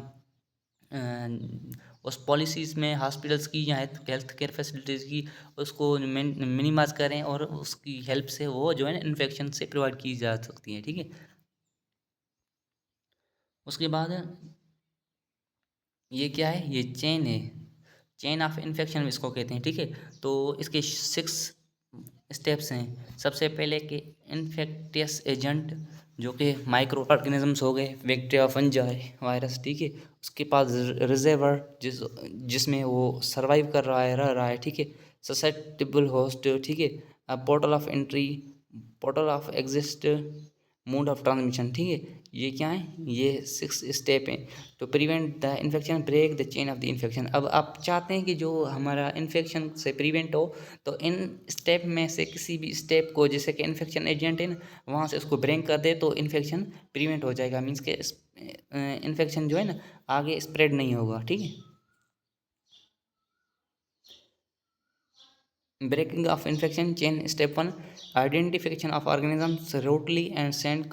उस पॉलिसीज़ में हॉस्पिटल्स की या हेल्थ केयर फैसिलिटीज़ की उसको मिनिमाइज करें और उसकी हेल्प से वो जो है ना इन्फेक्शन से प्रिवेंट की जा सकती है। ठीक है, उसके बाद ये क्या है, ये चेन है, चेन ऑफ इन्फेक्शन इसको कहते हैं। ठीक है, तो इसके 6 स्टेप्स हैं। सबसे पहले कि इन्फेक्टियस एजेंट जो कि माइक्रो ऑर्गेनिजम्स हो गए, बैक्टीरिया, फंजाई, वायरस। ठीक है, उसके पास रिजर्वर जिसमें वो सर्वाइव कर रहा है, रह रहा है। ठीक है, ससेप्टिबल होस्ट। ठीक है, अब portal of entry, portal of exist, mode of transmission. ठीक है, ये क्या है, ये 6 स्टेप हैं to prevent the infection, break the chain of the infection. अब आप चाहते हैं कि जो हमारा इन्फेक्शन से प्रिवेंट हो तो इन स्टेप में से किसी भी स्टेप को, जैसे कि इन्फेक्शन एजेंट है ना, वहाँ से उसको ब्रेक कर दे तो इन्फेक्शन प्रिवेंट हो जाएगा। मीन्स के इन्फेक्शन जो है ना आगे स्प्रेड नहीं होगा। ठीक है, breaking of infection chain step 1, identification of organisms routely and send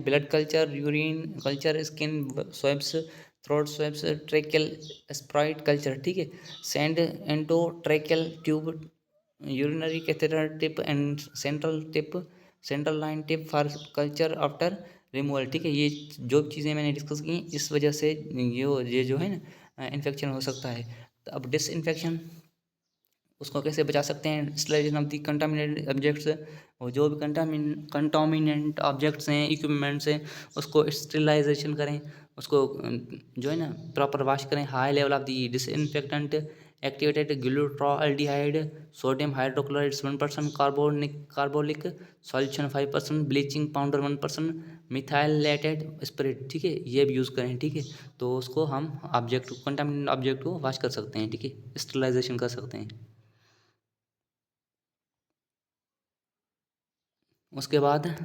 blood culture, urine culture, skin swabs, throat swabs, tracheal sprite culture। ठीक है, send endotracheal tube, urinary catheter tip and central line tip for culture after removal. ठीक है, ये जो चीज़ें मैंने discuss की इस वजह से ये जो है ना इन्फेक्शन हो सकता है। तो अब डिसइंफेक्शन, उसको कैसे बचा सकते हैं, sterilisation of the contaminated objects, और जो भी कंटामिनेंट ऑब्जेक्ट्स हैं, इक्विपमेंट्स हैं, उसको स्टरिलाइजेशन करें, उसको जो है ना प्रॉपर वॉश करें। High level of the disinfectant activated glutaraldehyde, sodium hydrochloride 1%, carbolic solution 5%, bleaching powder 1%, methylated spirit. ठीक है, ये भी यूज़ करें। ठीक है, तो उसको हम ऑब्जेक्ट कंटामिनेंट ऑब्जेक्ट को वॉश कर सकते हैं। ठीक है, स्टरिलाइजेशन कर सकते हैं। उसके बाद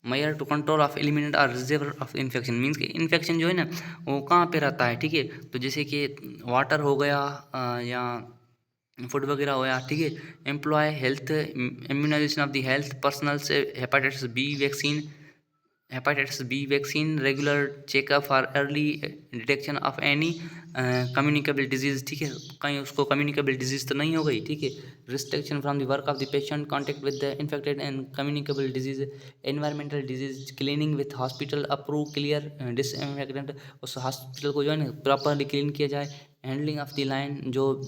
measure to control of eliminate और रिजर्व ऑफ इन्फेक्शन, मीन्स कि इन्फेक्शन जो है ना वो कहाँ पे रहता है। ठीक है, तो जैसे कि वाटर हो गया या फूड वगैरह हो गया। ठीक है, employ health immunisation of the health personnel से hepatitis B vaccine, regular checkup for early detection of any communicable disease. ठीक है, कहीं उसको कम्युनिकेबल डिजीज़ तो नहीं हो गई। ठीक है, restriction from the work of the patient, contact with the infected and communicable disease, environmental disease, cleaning with hospital approve clear disinfectant, उस हॉस्पिटल को जो है ना प्रॉपरली क्लीन किया जाए। हैंडलिंग ऑफ द लाइन, जो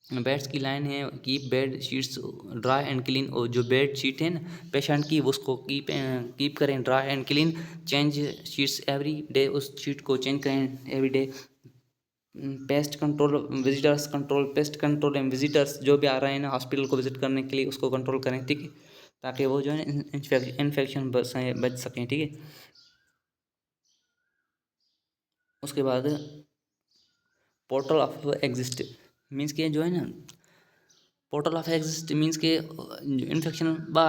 बेड्स की लाइन है, keep bed sheets dry and clean, और जो बेड शीट है ना पेशेंट की उसको कीप करें dry and clean. Change sheets every day, उस शीट को चेंज करें every day. Pest control and visitors, जो भी आ रहे हैं ना हॉस्पिटल को विजिट करने के लिए उसको कंट्रोल करें। ठीक है, ताकि वो जो है इन्फेक्शन बच सकें। ठीक है, उसके बाद पोर्टल ऑफ एग्जिस्ट मीन्स के जो है ना, पोर्टल ऑफ एग्जिस्ट मीन्स के इन्फेक्शन बा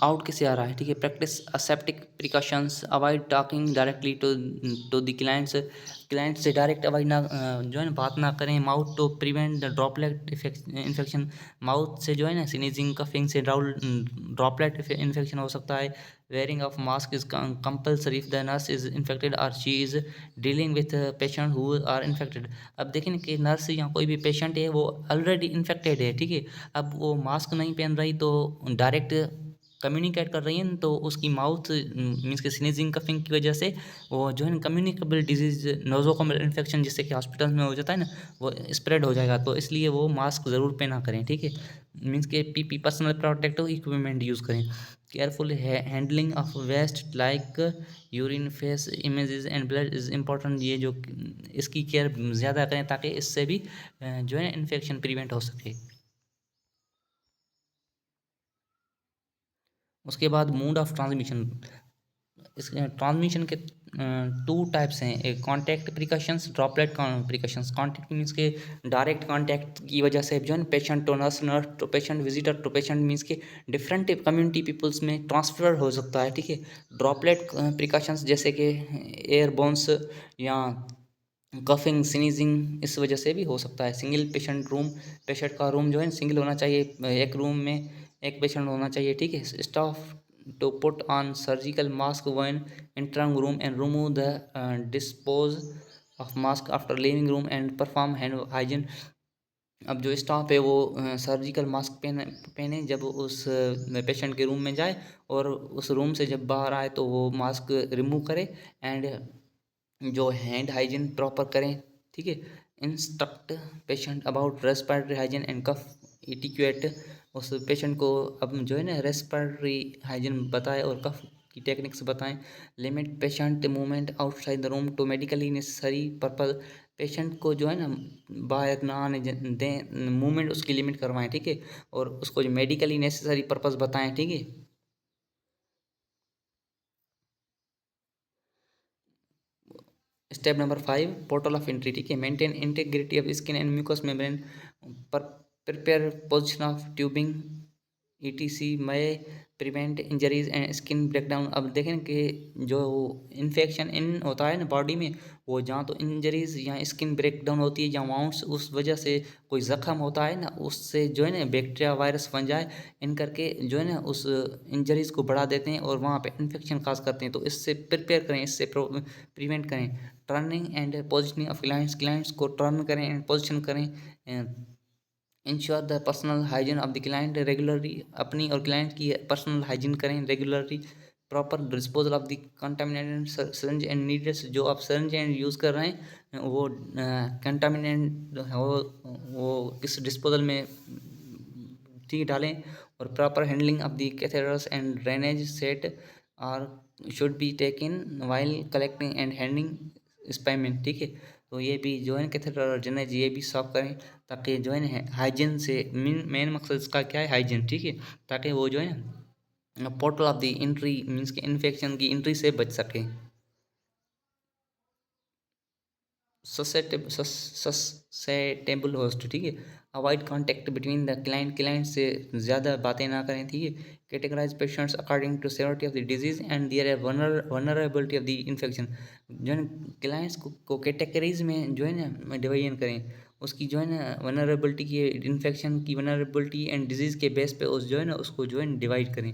आउट कैसे आ रहा है, ठीक है। Practice aseptic precautions, avoid talking directly to the clients, client से डायरेक्ट अवॉइड ना जो है ना बात ना करें। Mouth to prevent the droplet infection, mouth से जो है ना स्नीजिंग कफिंग से ड्रॉपलेट इन्फेक्शन हो सकता है। Wearing of mask is compulsory if the nurse is infected और she is dealing with patient who are infected. अब देखें कि नर्स या कोई भी पेशेंट है वो ऑलरेडी इन्फेक्टेड है, ठीक है। अब वो मास्क नहीं पहन रही तो डायरेक्ट कम्युनिकेट कर रही है, तो उसकी माउथ मीन्स के स्नीजिंग कफिंग की वजह से वो जो है ना कम्युनिकेबल डिजीज नोजोकोमल इन्फेक्शन जिससे कि हॉस्पिटल में हो जाता है ना, वो स्प्रेड हो जाएगा। तो इसलिए वो मास्क ज़रूर पहना करें, ठीक है। मीन्स के PP personal protective equipment use करें। Careful handling of waste like urine faeces emesis and blood is important. ये जो इसकी केयर ज़्यादा करें ताकि इससे भी जो है इन्फेक्शन प्रिवेंट हो सके। उसके बाद मोड ऑफ ट्रांसमिशन, इस ट्रांसमिशन के टू टाइप्स हैं, एक contact precautions, droplet precautions. Contact means के डायरेक्ट कॉन्टैक्ट की वजह से जो है patient to nurse, nurse to patient, visitor to patient means के डिफरेंट कम्युनिटी पीपल्स में ट्रांसफर हो सकता है, ठीक है। ड्रॉपलेट प्रिकॉशंस जैसे कि एयरबोन्स या कफिंग स्नीजिंग इस वजह से भी हो सकता है। सिंगल पेशेंट रूम, पेशेंट का रूम जो है सिंगल होना चाहिए, एक रूम में एक पेशेंट होना चाहिए, ठीक है। Staff to put on surgical mask when entering room and remove the dispose of mask after leaving room and perform hand hygiene. अब जो स्टाफ है वो सर्जिकल मास्क पहने पहने जब उस पेशेंट के रूम में जाए, और उस रूम से जब बाहर आए तो वो मास्क रिमूव करे एंड जो हैंड हाइजीन प्रॉपर करें, ठीक है। Instruct patient about respiratory hygiene and cough etiquette, उस पेशेंट को अब जो है ना रेस्पिरेटरी हाइजीन बताएं और कफ की टेक्निक्स बताएं। Limit patient movement outside the room to medically necessary purpose, patient को जो है ना बाहर ना आने दें, मूवमेंट उसकी लिमिट करवाएं, ठीक है। और उसको जो मेडिकली नेसेसरी पर्पज बताएं, ठीक है। Step number 5, portal of entry, ठीक है। Maintain integrity of skin and mucous membrane, पर prepare position of tubing ETC may prevent injuries and skin breakdown. अब देखें कि जो इन्फेक्शन इन होता है ना बॉडी में, वो जहाँ तो इंजरीज या स्किन ब्रेकडाउन होती है या वाउंड्स, उस वजह से कोई ज़ख्म होता है ना, उससे जो है ना बैक्टीरिया वायरस बन जाए, इन करके जो है ना उस इंजरीज को बढ़ा देते हैं और वहाँ पे इन्फेक्शन काज करते हैं। तो इससे प्रिपेयर करें, इससे प्रिवेंट करें। Turning and positioning of clients, clients को टर्न करें एंड पोजिशन करें। Ensure the personal hygiene of the client regularly, अपनी और क्लाइंट की पर्सनल हाइजीन करें regularly. Proper disposal of the contaminated syringe and needles, जो आप सिरिंज एंड यूज़ कर रहे हैं वो कंटामिनेंट हो, वो किस डिस्पोजल में ठीक डालें। और proper handling of the catheters and drainage set और should be taken while collecting and handling specimen, ठीक है। तो ये भी जो है कैथेटर और ड्रेनेज ये भी साफ करें, ताकि जो है ना हाइजीन से मेन मकसद इसका क्या है, हाइजीन, ठीक है। ताकि वो जो है ना portal of the entry means के इन्फेक्शन की एंट्री से बच सके। ससेटेबल होस्ट, ठीक है। Avoid contact between the client, client से ज़्यादा बातें ना करें, ठीक है। Categorize patients according to severity of the disease and their vulnerability of the infection, जो है क्लाइंट्स को कैटेगरीज में जो है ना डिवीजन करें, उसकी जो है ना वनरेबिलिटी की, इन्फेक्शन की वनरेबिलिटी एंड डिजीज़ के बेस पे उस जो है ना उसको जो है डिवाइड करें।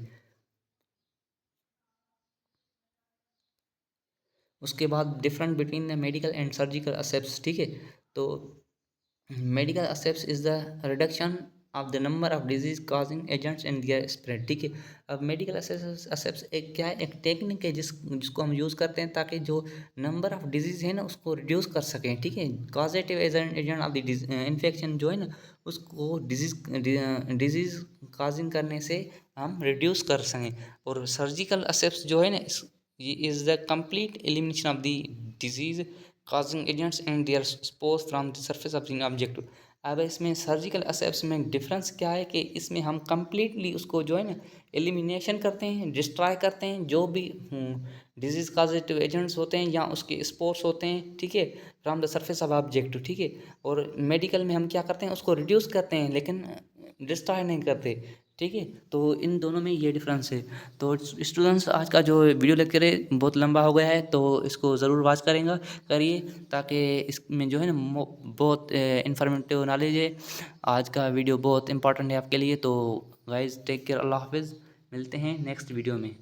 उसके बाद different between the medical and surgical asepsis, ठीक है। तो medical asepsis is the reduction of the number of disease causing agents and their spread, ठीक है। अब मेडिकल एसेप्स एक क्या है, एक टेक्निक है जिसको हम यूज़ करते हैं ताकि जो नंबर ऑफ डिजीज है ना उसको रिड्यूस कर सकें, ठीक है। Causative agent of the infection जो है ना उसको डिजीज काजिंग करने से हम रिड्यूस कर सकें। और सर्जिकल एसेप्स जो है ना is the complete elimination of the disease causing agents and their spores from the surface of the object। अब इसमें सर्जिकल एसेप्स में डिफरेंस क्या है कि इसमें हम कम्प्लीटली उसको जो है ना एलिमिनेशन करते हैं, डिस्ट्रॉय करते हैं, जो भी डिजीज़ काजेटिव एजेंट्स होते हैं या उसके स्पोर्स होते हैं, ठीक है, from the surface of object, ठीक है। और मेडिकल में हम क्या करते हैं, उसको रिड्यूस करते हैं लेकिन डिस्ट्रॉय नहीं करते, ठीक है। तो इन दोनों में ये डिफरेंस है। तो स्टूडेंट्स, आज का जो वीडियो लेक्चर है बहुत लंबा हो गया है, तो इसको ज़रूर वॉच करिए, ताकि इसमें जो है ना बहुत इंफॉर्मेटिव नॉलेज है। आज का वीडियो बहुत इंपॉर्टेंट है आपके लिए। तो गाइज टेक केयर, अल्लाह हाफिज़, मिलते हैं नेक्स्ट वीडियो में।